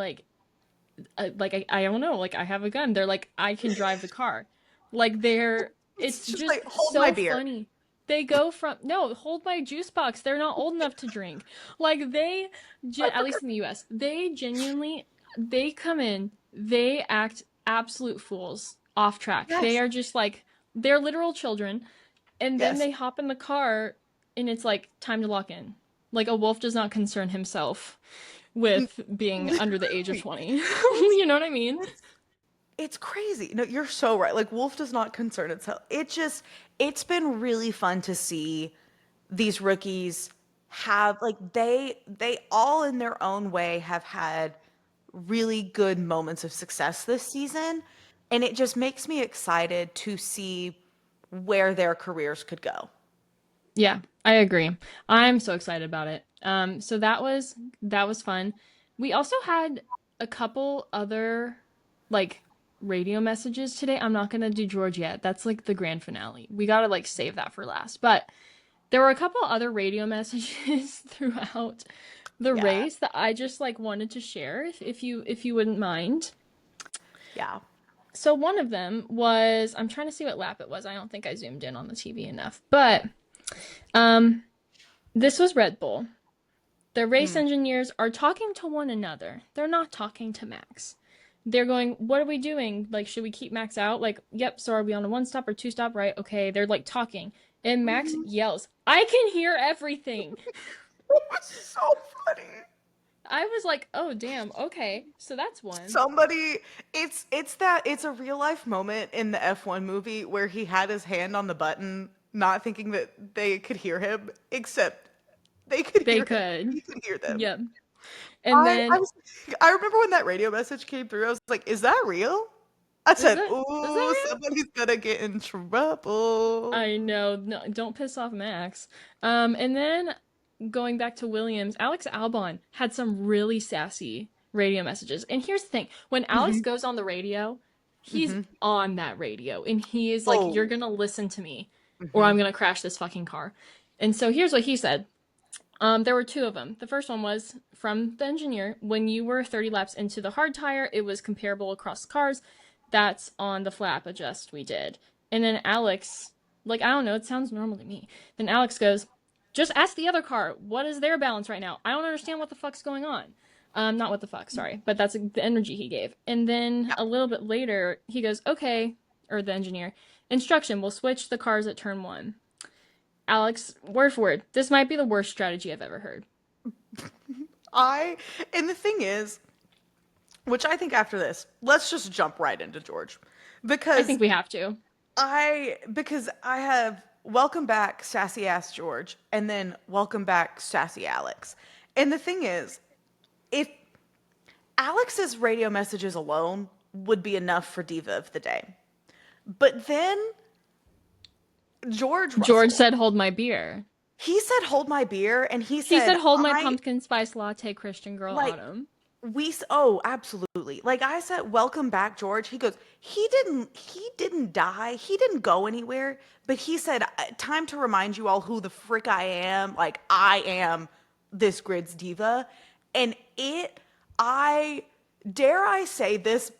A: I don't know, like I have a gun. They're like, I can drive the car. Like it's
B: It's just
A: just
B: like hold my
A: so
B: beer.
A: funny. They go from, no, hold my juice box. They're not old enough to drink. Like
B: I
A: at
B: forgot.
A: least in the US, they come in, they act absolute fools off track. They
B: Yes.
A: are just like, they're literal children. And then
B: Yes.
A: they hop in the car and it's like time to lock in. Like a wolf does not concern himself with being under the age of
B: Literally.
A: 20.
B: It's
A: You know what I mean?
B: it's it's crazy. No, you're so right. Like Wolf does not concern itself. It's been really fun to see these rookies have like they all in their own way have had really good moments of success this season, and it just makes me excited to see where their careers could go.
A: Yeah, I agree. I'm so excited about it. So that was fun. We also had a couple other like radio messages today. I'm not gonna do George yet. That's like the grand finale. We gotta like save that for last. But there were a couple other radio messages throughout the
B: Yeah.
A: race that I just like wanted to share if you wouldn't mind.
B: Yeah.
A: So one of them was, I'm trying to see what lap it was. I don't think I zoomed in on the TV enough. But um this was Red Bull. The race
B: Mm.
A: engineers are talking to one another. They're not talking to Max. They're going, what are we doing? Like, should we keep Max out? Like, yep, so are we on a one stop or two stop? Right, okay. They're like talking. And Max
B: Mhm.
A: yells, I can hear everything.
B: It was so funny.
A: I was like, oh, damn, okay. So that's one.
B: Somebody, it's a real life moment in the F1 movie where he had his hand on the button, not thinking that they could hear him, except they could
A: They
B: hear him.
A: could.
B: He could hear them.
A: Yep. And
B: I
A: then,
B: was I remember when that radio message came through, I was like, "Is that real?" I said,
A: is
B: "Ooh,
A: that
B: somebody's gonna get in trouble."
A: I know. No, don't piss off Max. And then going back to Williams, Alex Albon had some really sassy radio messages. And here's the thing, when Alex
B: Mhm.
A: goes on the radio, he's
B: Mhm.
A: on that radio and he is like, you're
B: Oh.
A: gonna listen to me or I'm
B: Mhm.
A: gonna crash this fucking car. And so here's what he said. There were two of them. The first one was from the engineer. When you were 30 laps into the hard tire, it was comparable across cars. That's on the flap adjust we did. And then Alex, like, I don't know, it sounds normal to me. Then Alex goes, just ask the other car, what is their balance right now? I don't understand what the fuck's going on. Not what the fuck, sorry, but that's the energy he gave. And then
B: Yeah.
A: a little bit later, he goes, okay, or the engineer, instruction, we'll switch the cars at turn one. Alex, word for word, this might be the worst strategy I've ever heard.
B: I and the thing is, which I think after this, let's just jump right into George.
A: I
B: Because
A: think we have to.
B: I have welcome back sassy ass George and then welcome back sassy Alex. And the thing is, if Alex's radio messages alone would be enough for Diva of the Day. But then George
A: George
B: Russell,
A: said, hold my beer.
B: he said hold my beer and he
A: He
B: said
A: said, hold my
B: I
A: pumpkin spice latte, Christian girl
B: like
A: autumn.
B: oh, absolutely. Like I said, welcome back, George. He goes, he didn't die. He didn't go anywhere. But he said, time to remind you all who the frick I am. Like I am this grid's diva. And I dare I say this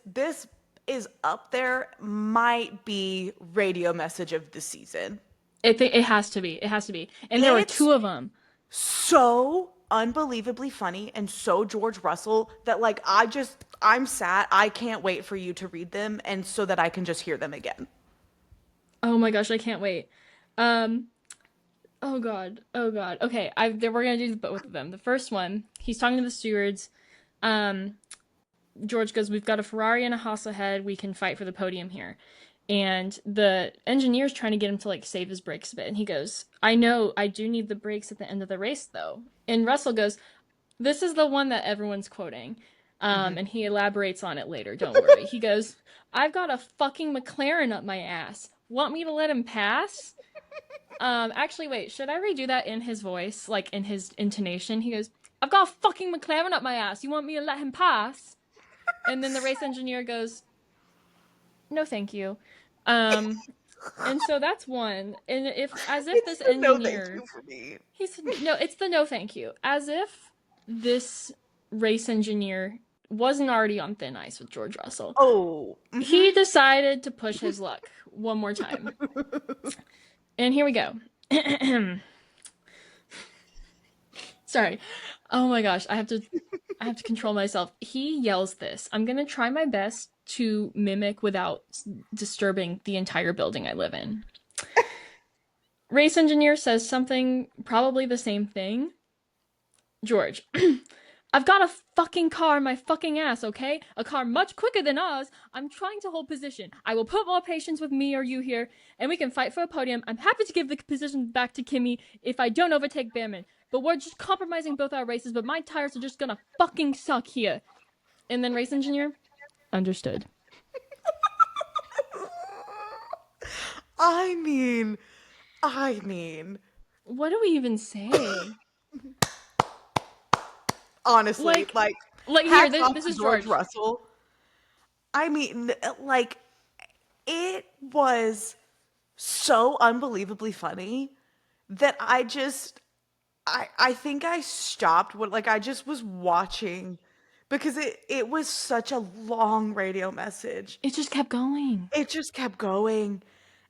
B: is up there, might be radio message of the season.
A: It has to be. It has to be. And there were
B: It's
A: two of them.
B: so unbelievably funny and so George Russell that like I'm sad. I can't wait for you to read them and so that I can just hear them again.
A: Oh my gosh, I can't wait. Um, Oh god. Oh god. Okay, we're gonna do both of them. The first one, he's talking to the stewards. Um, George goes, "We've got a Ferrari and a Haas ahead. We can fight for the podium here." And the engineer's trying to get him to like save his brakes a bit, and he goes, "I know, I do need the brakes at the end of the race, though." And Russell goes, "This is the one that everyone's quoting."
B: Mhm.
A: And he elaborates on it later. Don't worry. He goes, "I've got a fucking McLaren up my ass. Want me to let him pass?" Actually, wait, should I redo that in his voice, like in his intonation? He goes, "I've got a fucking McLaren up my ass. You want me to let him pass?" And then the race engineer goes, "No, thank you." Um, and so that's one. And if, as if
B: It's
A: this
B: the no thank
A: engineer,
B: you for me.
A: he said, no, it's the no thank you. As if this race engineer wasn't already on thin ice with George Russell.
B: Oh.
A: He decided to push his luck one more time. And here we go. Sorry. Oh my gosh, I have to control myself. He yells this. I'm going to try my best to mimic without disturbing the entire building I live in. Race engineer says something probably the same thing. George, "I've got a fucking car in my fucking ass, okay? A car much quicker than ours. I'm trying to hold position. I will put more patience with me or you here, and we can fight for a podium. I'm happy to give the position back to Kimmy if I don't overtake Behrman. But we're just compromising both our races, but my tires are just gonna fucking suck here." And then race engineer, "Understood."
B: I mean, I mean,
A: What do we even say?
B: honestly,
A: Like,
B: like,
A: like here,
B: hats
A: this,
B: off
A: this
B: to
A: is
B: George
A: George.
B: Russell. I mean, like, it was so unbelievably funny that I think I stopped what like I just was watching because it was such a long radio message.
A: It just kept going.
B: It just kept going.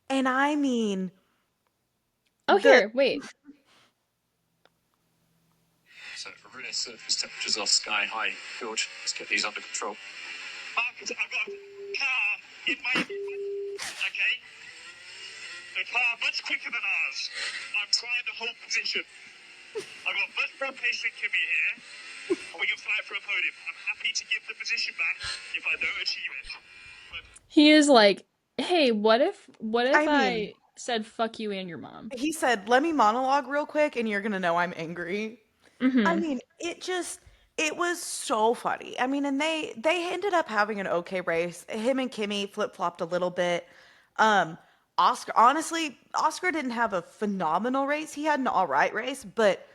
B: And I mean,
A: Oh,
B: the
A: here, wait.
D: So for real surface temperatures are sky high. George, let's get these under control. I've got a car in my... Okay? The car much quicker than ours. I'm trying to hold position. I've got much more patient Kimmy here. And we can fight for a podium. I'm happy to give the position back if I don't achieve it. But
A: He is like, "Hey, what if
B: I mean,
A: I said fuck you and your mom?"
B: he said, "Let me monologue real quick and you're going to know I'm angry." I
A: Mm-hmm.
B: mean, it was so funny. I mean, and they ended up having an okay race. Him and Kimmy flip-flopped a little bit. Um Oscar, honestly, Oscar didn't have a phenomenal race. He had an all right race, but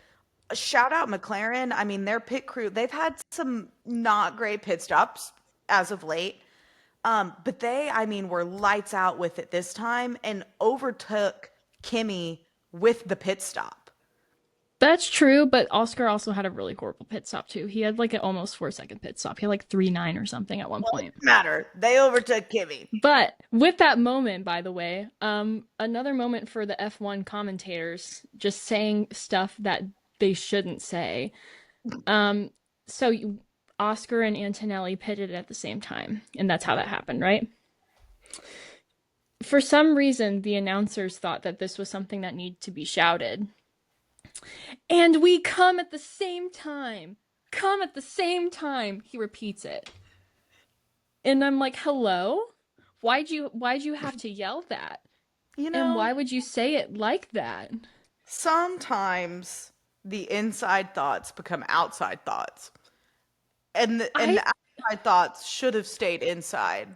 B: shout out McLaren. I mean, their pit crew, they've had some not great pit stops as of late. But they, I mean, were lights out with it this time and overtook Kimmy with the pit stop.
A: That's true, but Oscar also had a really horrible pit stop too. He had like an almost 4 second pit stop. He had like 3.9 or something at one
B: Well, it
A: point.
B: didn't matter. They overtook Kimmy.
A: But with that moment, by the way, another moment for the F1 commentators just saying stuff that they shouldn't say. Um, so Oscar and Antonelli pitted at the same time, and that's how that happened, right? For some reason, the announcers thought that this was something that needed to be shouted. "And we come at the same time. Come at the same time." He repeats it. And I'm like, "Hello? Why'd you have to yell that?
B: You
A: And
B: know,
A: why would you say it like that?"
B: sometimes the inside thoughts become outside thoughts. And
A: I
B: the outside thoughts should have stayed inside.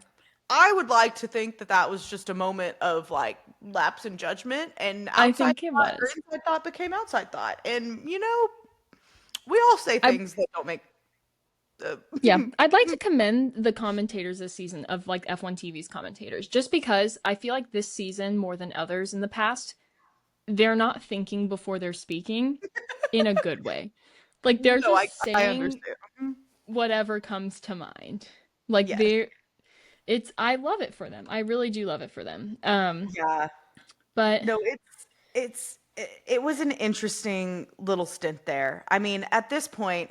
B: I would like to think that that was just a moment of like lapse in judgment and
A: I
B: outside
A: think it
B: thought or
A: was.
B: inside thought became outside thought. And you know, we all say
A: I
B: things that don't make uh,
A: Yeah, I'd like to commend the commentators this season of like F1 TV's commentators just because I feel like this season more than others in the past, they're not thinking before they're speaking in a good way. Like they're
B: no,
A: just
B: I
A: saying
B: understand. Mhm.
A: whatever comes to mind. Like
B: Yes.
A: I love it for them. I really do love it for them.
B: Yeah.
A: But
B: No, it was an interesting little stint there. I mean, at this point,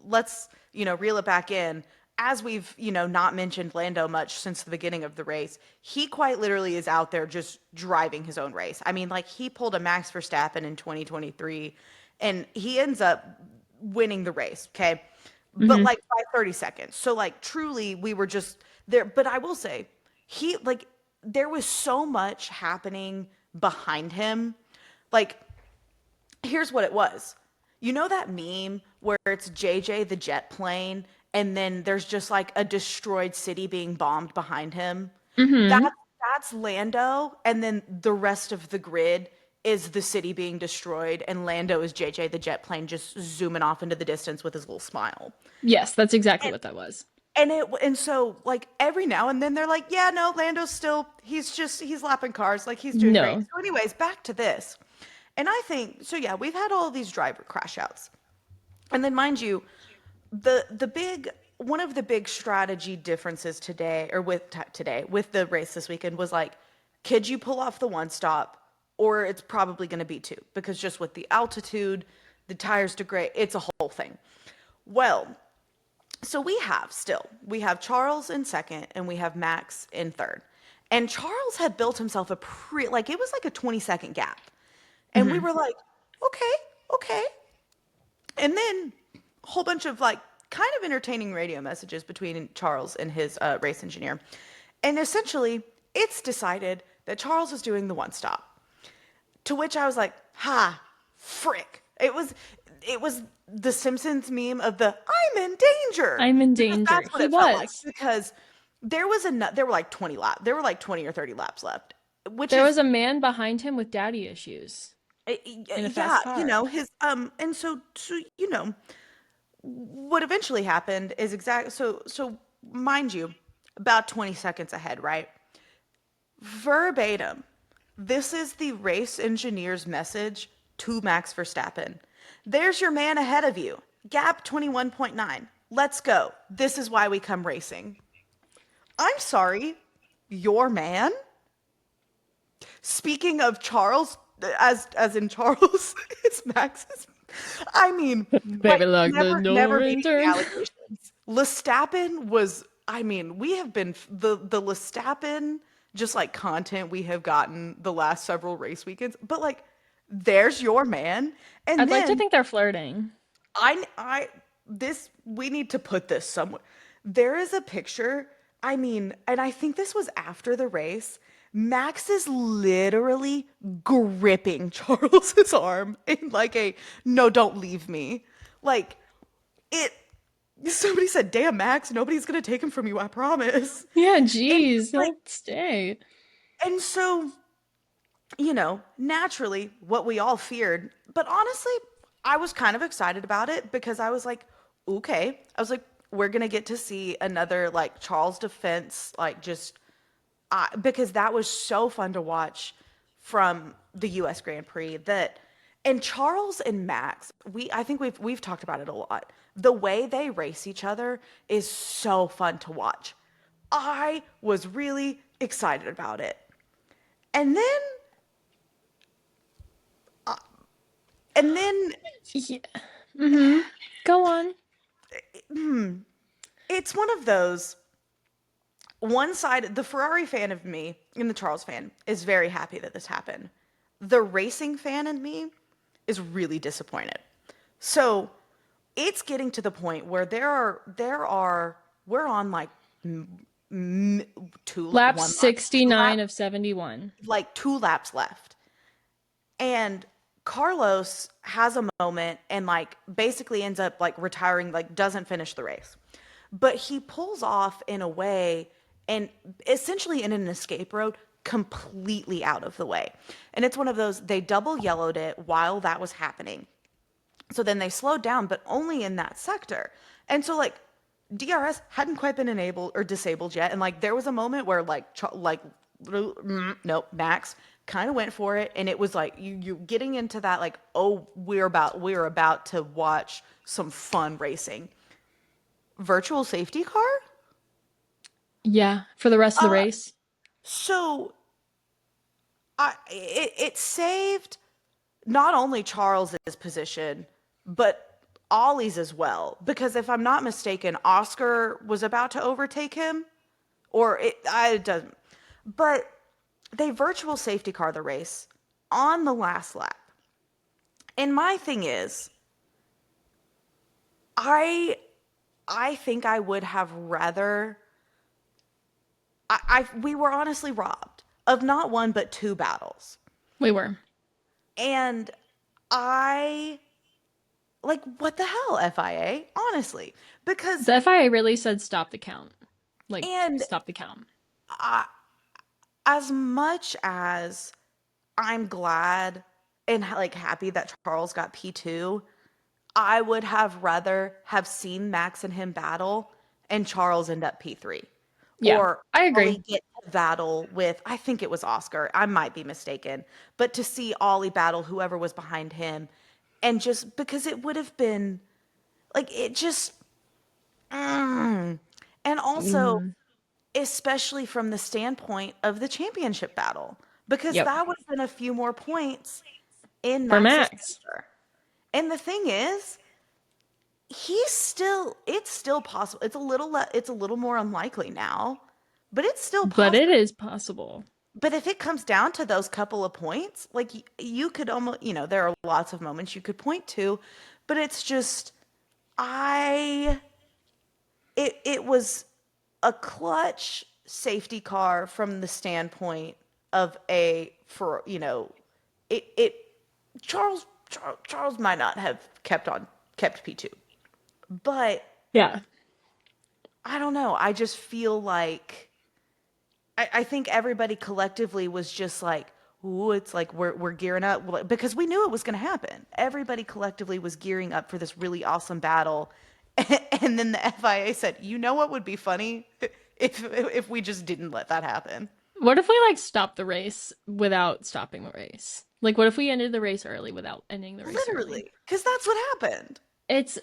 B: let's, reel it back in. as we've, not mentioned Lando much since the beginning of the race, he quite literally is out there just driving his own race. I mean, like, he pulled a Max Verstappen in 2023 and he ends up winning the race, okay? But
A: Hmm.
B: like by 30 seconds. So like truly we were just there, but I will say there was so much happening behind him. Like, here's what it was. You know that meme where it's JJ the jet plane and then there's just like a destroyed city being bombed behind him? That
A: Hmm.
B: that's Lando, and then the rest of the grid is the city being destroyed, and Lando is JJ the jet plane just zooming off into the distance with his little smile.
A: Yes, that's exactly what that was.
B: And so like every now and then they're like, yeah, no, Lando's still he's lapping cars, like he's doing great.
A: No.
B: So anyways, back to this. And I think so yeah, we've had all these driver crash outs. And then mind you, the big one of the big strategy differences today or today with the race this weekend was like, could you pull off the one stop, or it's probably going to be two, because just with the altitude, the tires degrade, it's a whole thing. Well, so we have Charles in second and we have Max in third. And Charles had built himself like it was like a 20-second gap. And we
A: Hmm.
B: were like, okay, okay. And then a whole bunch of like kind of entertaining radio messages between Charles and his race engineer. And essentially, it's decided that Charles is doing the one stop. To which I was like, ha, frick. It was the Simpsons meme of the I'm in danger.
A: I'm in
B: Because
A: danger.
B: that's what
A: He
B: it felt like.
A: was.
B: Because there were like 20 or 30 laps left, which
A: There
B: is
A: was a man behind him with daddy issues in a
B: yeah,
A: fast car.
B: his and so what eventually happened is so mind you, about 20 seconds ahead, right? Verbatim. This is the race engineer's message to Max Verstappen. There's your man ahead of you. Gap 21.9. Let's go. This is why we come racing. I'm sorry, your man? Speaking of Charles, as in Charles is Max's. I mean,
A: Baby like the no
B: never meeting the
A: return.
B: allegations. Lestappen was. I mean, we have been the Lestappen just like content we have gotten the last several race weekends. But like, there's your man, and
A: I'd like to
B: then
A: think they're flirting.
B: I this we need to put this somewhere. There is a picture. I mean, and I think this was after the race. Max is literally gripping Charles's arm in like a no, don't leave me. Like it somebody said, "Damn, Max, nobody's going to take him from you, I promise."
A: Yeah,
B: And
A: geez,
B: like
A: he'll stay.
B: and so naturally, what we all feared, but honestly, I was kind of excited about it because I was like, okay. I was like, we're going to get to see another like Charles defense, like just because that was so fun to watch from the US Grand Prix and Charles and Max, I think we've talked about it a lot. The way they race each other is so fun to watch. I was really excited about it. And then and then
A: Yeah. Mm-hmm. Go on.
B: it's one of those one side, the Ferrari fan of me and the Charles fan is very happy that this happened. The racing fan in me is really disappointed. So it's getting to the point where we're on like
A: Lap
B: one lap, two
A: 69
B: lap,
A: of 71.
B: like 2 laps left. And Carlos has a moment and like basically ends up like retiring, like doesn't finish the race. But he pulls off in a way and essentially in an escape road completely out of the way. And it's one of those, they double yellowed it while that was happening. So then they slowed down, but only in that sector. And so like DRS hadn't quite been enabled or disabled yet. And like there was a moment where nope, Max kind of went for it. And it was like you getting into that like, oh, we're about to watch some fun racing. Virtual safety car?
A: Yeah, for the rest of the
B: Uh,
A: race.
B: so it saved not only Charles's position, but Ollie's as well, because if I'm not mistaken, Oscar was about to overtake him, or it doesn't. But they virtual safety car the race on the last lap. And my thing is, I I think I would have rather we were honestly robbed of not one but two battles.
A: We were.
B: And I like what the hell, FIA, honestly, because
A: The FIA really said stop the count. Like,
B: and
A: stop the count.
B: I, as much as I'm glad and like happy that Charles got P2, I would have rather have seen Max and him battle and Charles end up P3.
A: Yeah,
B: Or
A: I agree.
B: Ollie get to battle with, I think it was Oscar. I might be mistaken. But to see Ollie battle whoever was behind him, and just because it would have been like, it just, mm. And also,
A: Mm,
B: especially from the standpoint of the championship battle, because
A: yep.
B: that would have been a few more points in
A: For
B: Max's
A: Max.
B: favor. And the thing is, it's still possible. It's a little more unlikely now, but it's still
A: But it
B: possible.
A: is possible.
B: But if it comes down to those couple of points, like you could almost, there are lots of moments you could point to, but it's just I it was a clutch safety car from the standpoint of a for it Charles might not have kept P2, but
A: Yeah.
B: I don't know. I just feel like I think everybody collectively was just like, ooh, it's like we're gearing up, because we knew it was going to happen. Everybody collectively was gearing up for this really awesome battle, and then the FIA said, "You know what would be funny if we just didn't let that happen."
A: What if we like stopped the race without stopping the race? Like, what if we ended the race early without ending the race early?
B: Literally, because that's what happened.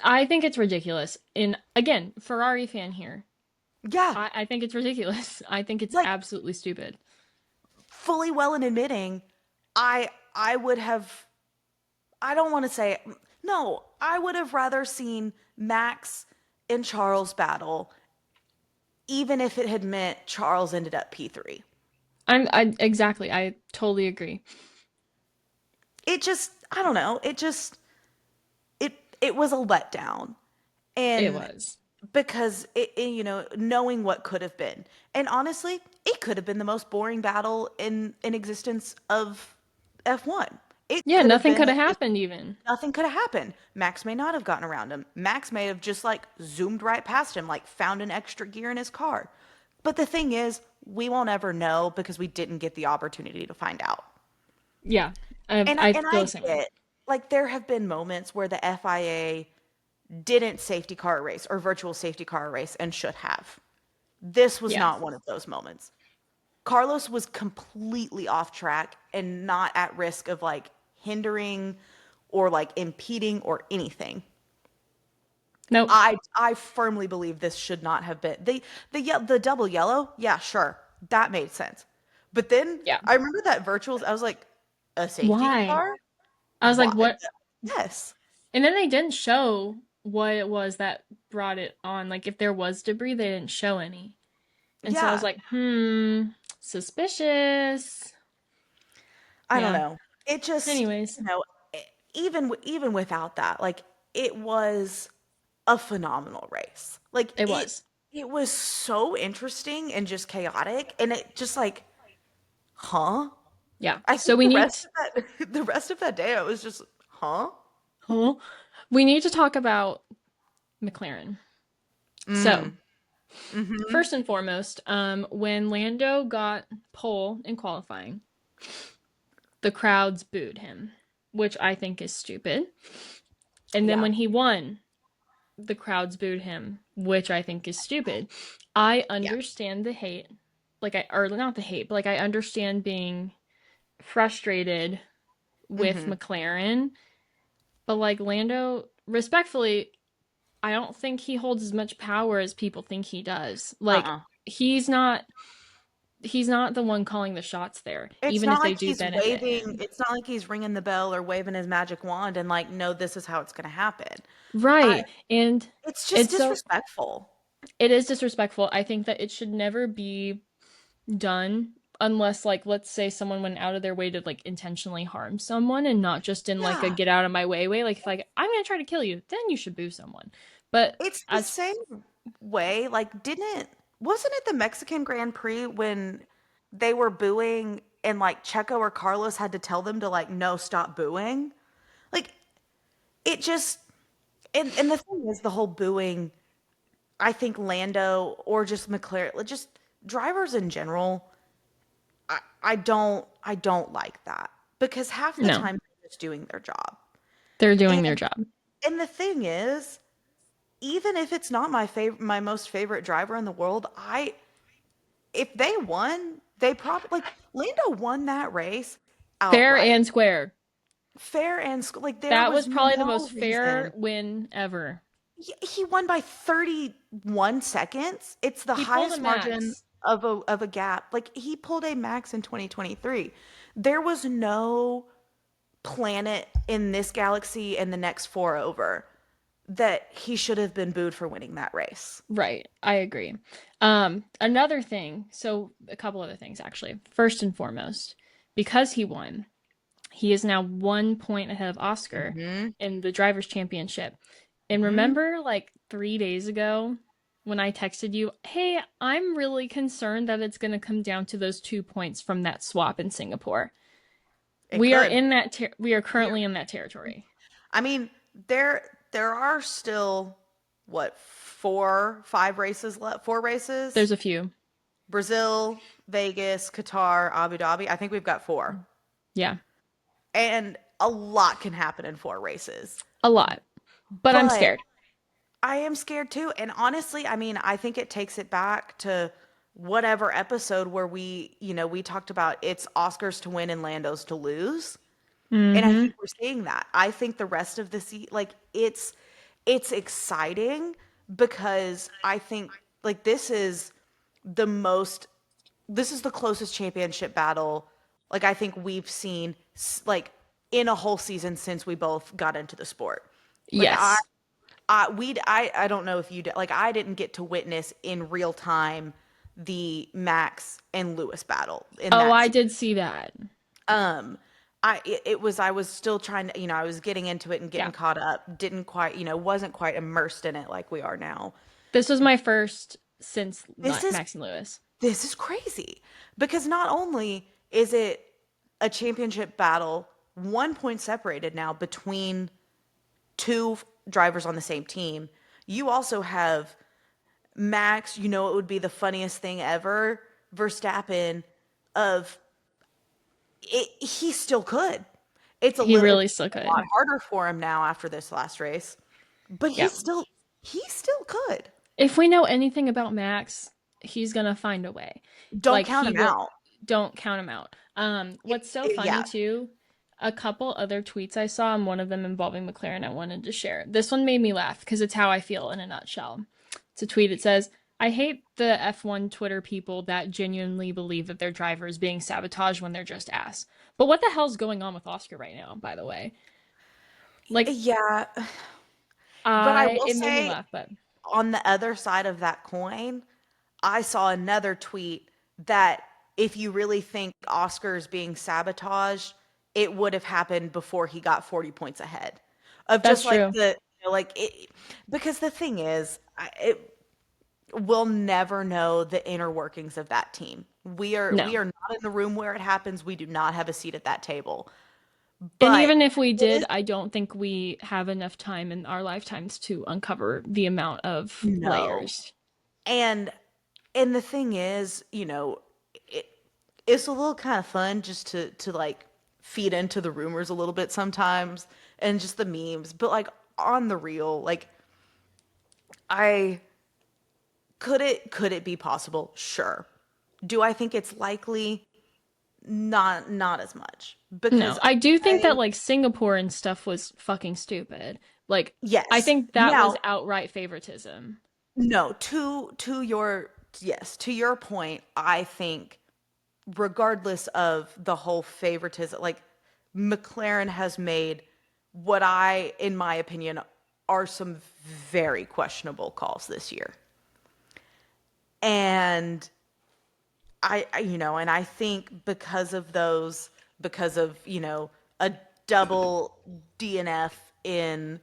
A: I think it's ridiculous. And again, Ferrari fan here.
B: Yeah,
A: I think it's ridiculous. I think it's
B: like
A: absolutely stupid.
B: fully well in admitting, I would have. I don't want to say no. I would have rather seen Max and Charles battle, even if it had meant Charles ended up P3.
A: I exactly. I totally agree.
B: It just, I don't know. It it was a letdown,
A: It
B: and
A: was.
B: because knowing what could have been, and honestly, it could have been the most boring battle in existence of F1. It
A: Yeah,
B: could have
A: nothing
B: been
A: could have
B: that just
A: happened even.
B: nothing could have happened. Max may not have gotten around him. Max may have just like zoomed right past him, like found an extra gear in his car. But the thing is, we won't ever know because we didn't get the opportunity to find out.
A: Yeah. I
B: And I,
A: I
B: and
A: feel
B: I
A: the same way.
B: get, like, there have been moments where the FIA didn't safety car race or virtual safety car race and should have. This was
A: Yeah.
B: not one of those moments. Carlos was completely off track and not at risk of like hindering or like impeding or anything.
A: Nope.
B: I firmly believe this should not have been the double yellow. Yeah, sure, that made sense. But then
A: Yeah.
B: I remember that virtuals. I was like, a safety
A: Why?
B: car?
A: I was like,
B: Why?
A: what?
B: Yes.
A: And then they didn't show what it was that brought it on. Like, if there was debris, they didn't show any. And so I was
B: Yeah.
A: like, suspicious.
B: I don't
A: Yeah.
B: know. It just,
A: Anyways,
B: even without that, like it was a phenomenal race. Like
A: it
B: it
A: was.
B: it was so interesting and just chaotic, and it just like, huh?
A: Yeah.
B: I
A: So
B: think
A: we
B: the
A: need,
B: rest of that the rest of that day I was just, huh?
A: huh? We need to talk about McLaren. So,
B: Mm. Mm-hmm.
A: first and foremost, when Lando got pole in qualifying, the crowds booed him, which I think is stupid. And then
B: Yeah.
A: when he won, the crowds booed him, which I think is stupid. I
B: Yeah.
A: understand the hate, or not the hate, but like I understand being frustrated with
B: Mm-hmm.
A: McLaren, but like Lando, respectfully, I don't think he holds as much power as people think he does. Like
B: Uh-uh.
A: he's not he's not the one calling the shots there,
B: It's
A: even
B: not
A: if they
B: like
A: do
B: he's
A: benefit
B: waving,
A: him.
B: it's not like he's ringing the bell or waving his magic wand and like, no, this is how it's going to happen. I,
A: Right. And
B: it's just
A: it's so
B: disrespectful.
A: it is disrespectful. I think that it should never be done unless, like, let's say someone went out of their way to like intentionally harm someone, and not just in like a
B: Yeah.
A: get out of my way. Like, if like I'm gonna try to kill you, then you should boo someone. But
B: It's the
A: as
B: same way. Like, wasn't it the Mexican Grand Prix when they were booing and like Checo or Carlos had to tell them to like, no, stop booing? Like, it just, and the thing is, the whole booing, I think Lando or just McLaren, like, just drivers in general, I don't like that because half the
A: no,
B: time they're just doing their job.
A: they're
B: And
A: doing their job.
B: and the thing is, even if it's not my most favorite driver in the world, if they won, they probably like Lando won that race
A: Fair
B: outright.
A: and square.
B: Fair and like there
A: That
B: was
A: was probably the
B: no
A: most fair
B: reason.
A: win ever.
B: He won by 31 seconds. It's the
A: He pulled a
B: highest margin
A: max.
B: of a gap. Like he pulled a max in 2023. There was no planet in this galaxy and the next four over that he should have been booed for winning that race.
A: Right, I agree. Another thing, so a couple other things actually. First and foremost, because he won, he is now 1 point ahead of Oscar
B: Hmm.
A: in the drivers' championship. And
B: Hmm.
A: remember, like 3 days ago, when I texted you, "Hey, I'm really concerned that it's going to come down to those 2 points from that swap in Singapore."
B: It
A: We are
B: could.
A: in that. We are
B: We
A: currently in that territory.
B: I mean, there are still what, 5 races left? 4 races?
A: There's a few.
B: Brazil, Vegas, Qatar, Abu Dhabi. I think we've got four.
A: Yeah,
B: And a lot can happen in 4 races.
A: a lot. But I'm
B: But
A: scared.
B: I am scared too. And honestly, I mean, I think it takes it back to whatever episode where we talked about it's Oscars to win and Lando's to lose. And I
A: Mm-hmm.
B: think we're seeing that. I think the rest of the like it's exciting because I think like the most this is the closest championship battle like I think we've seen like in a whole season since we both got into the sport. Like
A: Yes.
B: I don't know if you did, like I didn't get to witness in real time the Max and Lewis battle in
A: Oh,
B: that.
A: I did see that.
B: um I was still trying to, I was getting into it and getting
A: Yeah.
B: caught up, didn't quite, wasn't quite immersed in it like we are now.
A: This was my first since
B: This is
A: Max and Lewis.
B: this is crazy because not only is it a championship battle, 1 point separated now between two drivers on the same team. You also have Max, it would be the funniest thing ever, Verstappen of he still could. It's
A: He
B: it's
A: really still
B: a lot
A: could.
B: harder for him now after this last race, but
A: Yeah.
B: he still could.
A: If we know anything about Max, he's gonna find a way.
B: Don't
A: Like
B: count
A: he
B: him
A: will.
B: out.
A: Don't count him out. What's so funny
B: Yeah.
A: too, a couple other tweets I saw, and one of them involving McLaren, I wanted to share. This one made me laugh because it's how I feel in a nutshell. It's a tweet. It says, "I hate the F1 Twitter people that genuinely believe that their driver is being sabotaged when they're just ass." But what the hell's going on with Oscar right now, by the way? Like,
B: Yeah, but I will
A: it made me
B: say
A: laugh, but
B: on the other side of that coin, I saw another tweet that if you really think Oscar's being sabotaged, it would have happened before he got 40 points ahead. Of
A: that's
B: just like
A: true.
B: because the thing is, we'll never know the inner workings of that team. We are
A: No.
B: we are not in the room where it happens. We do not have a seat at that table.
A: And
B: But
A: even if we
B: it is
A: did, I don't think we have enough time in our lifetimes to uncover the amount of
B: no.
A: layers.
B: And the thing is, it, it's a little kind of fun just to like feed into the rumors a little bit sometimes and just the memes. But like on the real, like I could it be possible? Sure. Do I think it's likely? Not as much
A: No,
B: because
A: I do think
B: I
A: that like Singapore and stuff was fucking stupid. Like, I
B: yes.
A: think that was
B: Now,
A: outright favoritism.
B: no, to your yes, to your point, I think regardless of the whole favoritism, like McLaren has made what in my opinion, are some very questionable calls this year. And and I think because of, a double DNF in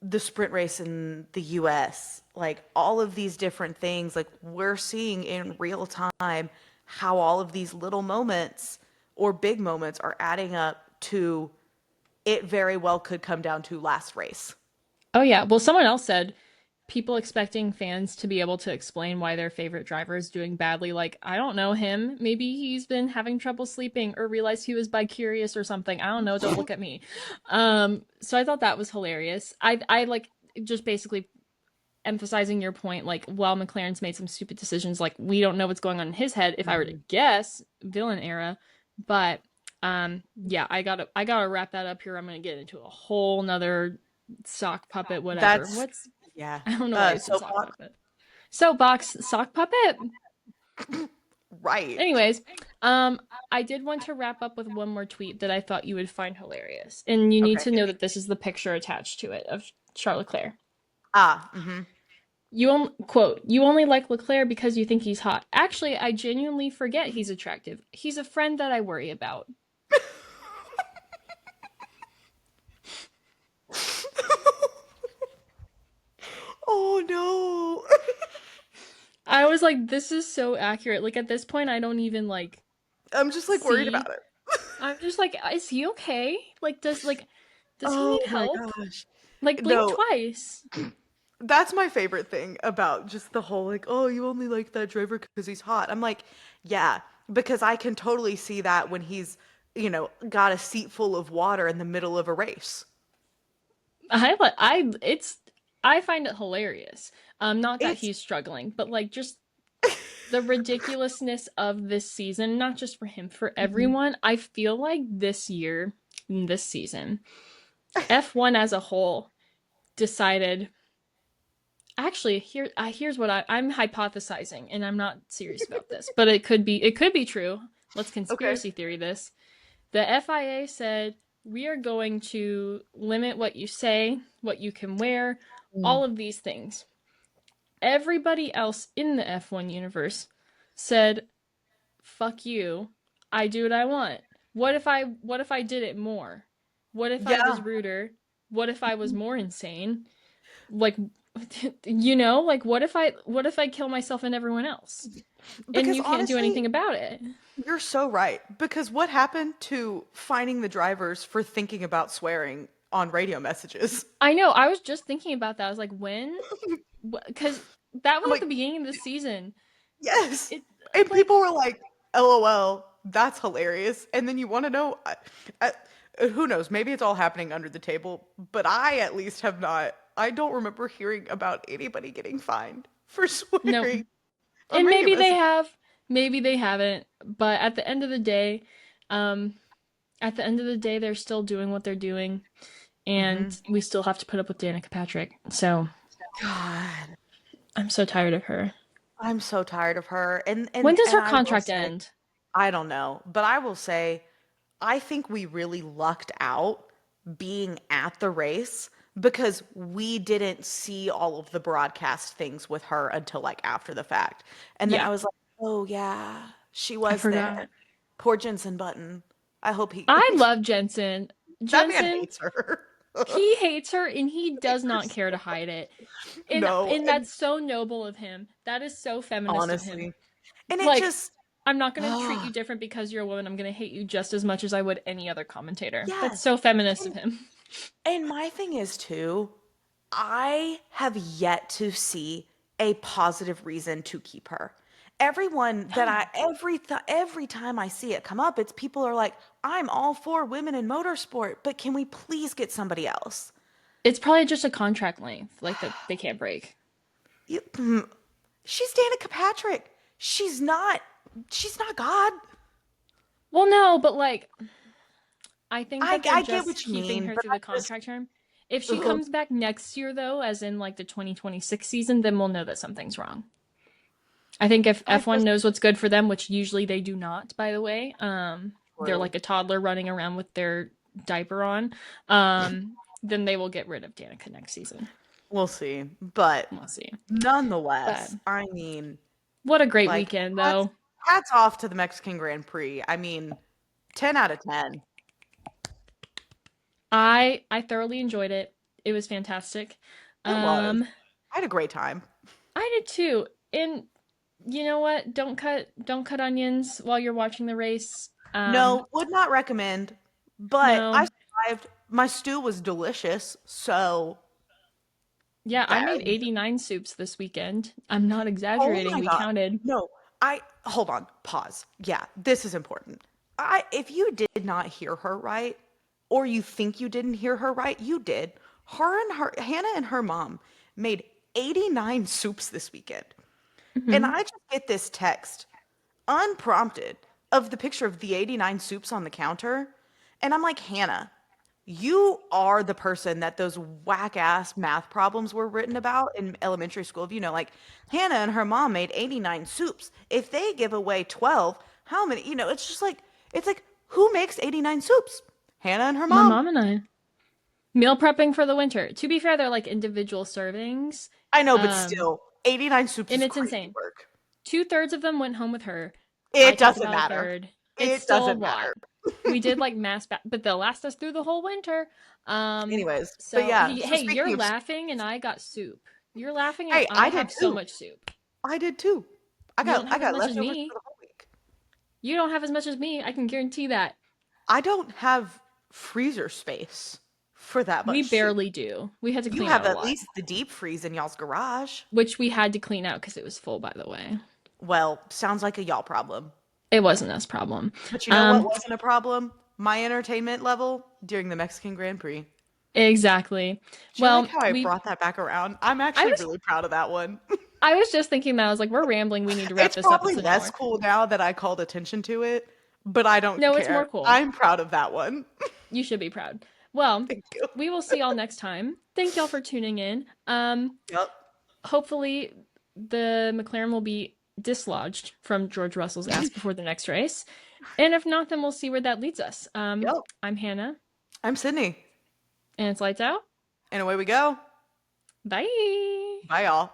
B: the sprint race in the US, like all of these different things, like we're seeing in real time how all of these little moments or big moments are adding up to it very well could come down to last race.
A: Oh yeah. Well, someone else said people expecting fans to be able to explain why their favorite driver is doing badly. Like, I don't know him. Maybe he's been having trouble sleeping or realized he was Precarious or something. I don't know. Don't look at me. So I thought that was hilarious. I like just basically emphasizing your point. Like, while McLaren's made some stupid decisions, like we don't know what's going on in his head. If I were to guess, villain era. But yeah, I gotta wrap that up here. I'm gonna get into a whole nother sock puppet, whatever.
B: That's yeah.
A: I don't know why it's a
B: So
A: sock puppet. Soapbox sock puppet.
B: right.
A: Anyways, I did want to wrap up with one more tweet that I thought you would find hilarious, and you need
B: Okay.
A: to know that this is the picture attached to it of Charles Leclerc.
B: Mm-hmm.
A: Quote, "You only like Leclerc because you think he's hot. Actually, I genuinely forget he's attractive. He's a friend that I worry about."
B: Oh no.
A: I was like, this is so accurate. Like at this point, I don't even like
B: I'm just like worried
A: see.
B: about it.
A: I'm just like, is he okay? Like, does he
B: Oh
A: need
B: my
A: help?
B: gosh.
A: Like, blink
B: No,
A: twice.
B: that's my favorite thing about just the whole like, oh, you only like that driver because he's hot. I'm like, yeah, because I can totally see that when he's, got a seat full of water in the middle of a race.
A: I find it hilarious. Not that
B: It's
A: he's struggling, but like just the ridiculousness of this season, not just for him, for
B: Mhm.
A: everyone. I feel like this season, F1 as a whole decided. Actually, here's what I'm hypothesizing, and I'm not serious about this, but it could be true. Let's
B: Okay.
A: conspiracy theory this. The FIA said, we are going to limit what you say, what you can wear,
B: Mm.
A: all of these things. Everybody else in the F1 universe said, fuck you. I do what I want. What if I did it more? What if I was
B: Yeah,
A: ruder? What if I was more insane? Like like what if I kill myself and everyone else? And
B: because
A: you can't do
B: honestly,
A: anything about it.
B: you're so right. Because what happened to finding the drivers for thinking about swearing on radio messages?
A: I know. I was just thinking about that. I was like, when? Because that
B: I'm
A: was at
B: like,
A: the beginning of the season.
B: yes.
A: It
B: And
A: like
B: people were like, LOL, that's hilarious. And then you want to know, I, who knows? Maybe it's all happening under the table, but I at least have not, I don't remember hearing about anybody getting fined for
A: no.
B: swearing on
A: And
B: radio
A: maybe they
B: messages.
A: have, maybe they haven't. But um, at the end of the day, they're still doing what they're doing,
B: Hmm.
A: and we still have to put up with Danica Patrick. So
B: God,
A: I'm so tired of her.
B: I'm so tired of her. And
A: When
B: and
A: does
B: and
A: her
B: I will
A: contract
B: say,
A: end?
B: I don't know, but I will say, I think we really lucked out being at the race because we didn't see all of the broadcast things with her until like after the fact. And then
A: Yeah,
B: I was like, oh yeah, she
A: I
B: was
A: forgot.
B: there. Poor Jensen Button. I hope he
A: I love Jensen.
B: that man
A: Jensen,
B: hates her.
A: he hates her and he does not care to hide it. And
B: No,
A: and
B: and
A: that's so noble of him. That is so feminist of him.
B: honestly, and it
A: Like,
B: just
A: I'm not going to treat you different because you're a woman. I'm going to hate you just as much as I would any other commentator. That's
B: yes.
A: so feminist of
B: And
A: him.
B: and my thing is too, I have yet to see a positive reason to keep her. Everyone that
A: No.
B: every time I see it come up, it's people are like, "I'm all for women in motorsport, but can we please get somebody else?"
A: It's probably just a contract length, like that they can't break.
B: You, she's Danica Patrick. She's not God.
A: Well, no, but like, I think that they're
B: I get
A: just
B: what you
A: keeping
B: mean,
A: her
B: but
A: through
B: I
A: the
B: just
A: contract term. If she
B: ugh.
A: comes back next year, though, as in like the 2026 season, then we'll know that something's wrong. I think if
B: I
A: F1
B: just
A: knows what's good for them, which usually they do not, by the way, they're
B: true.
A: like a toddler running around with their diaper on, then they will get rid of Danica next season.
B: We'll see. But
A: We'll see. But
B: nonetheless, I mean,
A: what a great
B: like
A: weekend,
B: hats,
A: though.
B: hats off to the Mexican Grand Prix. I mean, 10 out of 10.
A: I thoroughly enjoyed it. It was fantastic.
B: It was.
A: Um,
B: I had a great time.
A: I did too. And you know what? Don't cut onions while you're watching the race.
B: No, would not recommend, but I
A: No.
B: survived. My stew was delicious, so
A: Yeah, I
B: that
A: made
B: was
A: 89 soups this weekend. I'm not
B: oh
A: exaggerating.
B: my
A: We
B: god.
A: counted.
B: No, I hold on, pause. Yeah, this is important. I if you did not hear her right, or you think you didn't hear her right, you did. Her Hannah and her mom made 89 soups this weekend. And
A: Hmm.
B: I just get this text unprompted of the picture of the 89 soups on the counter. And I'm like, Hannah, you are the person that those whack ass math problems were written about in elementary school. If you know, like Hannah and her mom made 89 soups. If they give away 12, how many? It's just like, it's like, who makes 89 soups? Hannah and her
A: My
B: mom.
A: mom and I. Meal prepping for the winter. To be fair, they're like individual servings.
B: I know, but
A: Um,
B: still, 89 soups
A: and
B: is
A: it's
B: crazy
A: insane.
B: work.
A: 2/3 of them went home with her. I
B: It
A: took
B: doesn't
A: about a
B: matter.
A: third. It's
B: It
A: still a
B: doesn't
A: lot.
B: matter.
A: We did like but they'll last us through the whole winter.
B: Anyways, but
A: So
B: yeah,
A: hey,
B: so
A: hey, you're
B: speaking of,
A: laughing and I got soup. You're laughing and
B: hey,
A: I
B: I did
A: have so
B: too.
A: much soup.
B: I did too. I
A: You
B: got
A: don't
B: I
A: have as
B: got
A: much as
B: leftovers for
A: me.
B: the whole week.
A: You don't have as much as me. I can guarantee that.
B: I don't have freezer space for that
A: We
B: much soup.
A: barely do. We had to
B: You
A: clean out
B: have
A: a
B: at
A: lot,
B: least the deep freeze in y'all's garage.
A: which we had to clean out because it was full, by the way.
B: Well, sounds like a y'all problem.
A: It wasn't us problem.
B: But you know what
A: Um,
B: wasn't a problem? My entertainment level during the Mexican Grand Prix.
A: exactly.
B: Do you like
A: Well,
B: how I brought that back around? I'm
A: I
B: actually
A: was
B: really proud of that one.
A: I was just thinking that I was like, we're rambling. We need to wrap
B: It's
A: this
B: probably
A: episode
B: less
A: more.
B: cool now that I called attention to it, but I don't
A: No, it's more
B: care.
A: cool.
B: I'm proud of that one.
A: You should be proud. Well,
B: Thank you.
A: we will see y'all next time. Thank y'all for tuning in.
B: Yep.
A: Hopefully the McLaren will be dislodged from George Russell's ass before the next race. And if not, then we'll see where that leads us.
B: Yep.
A: I'm Hannah,
B: I'm Sydney.
A: and it's lights out.
B: And away we go.
A: Bye.
B: Bye, y'all.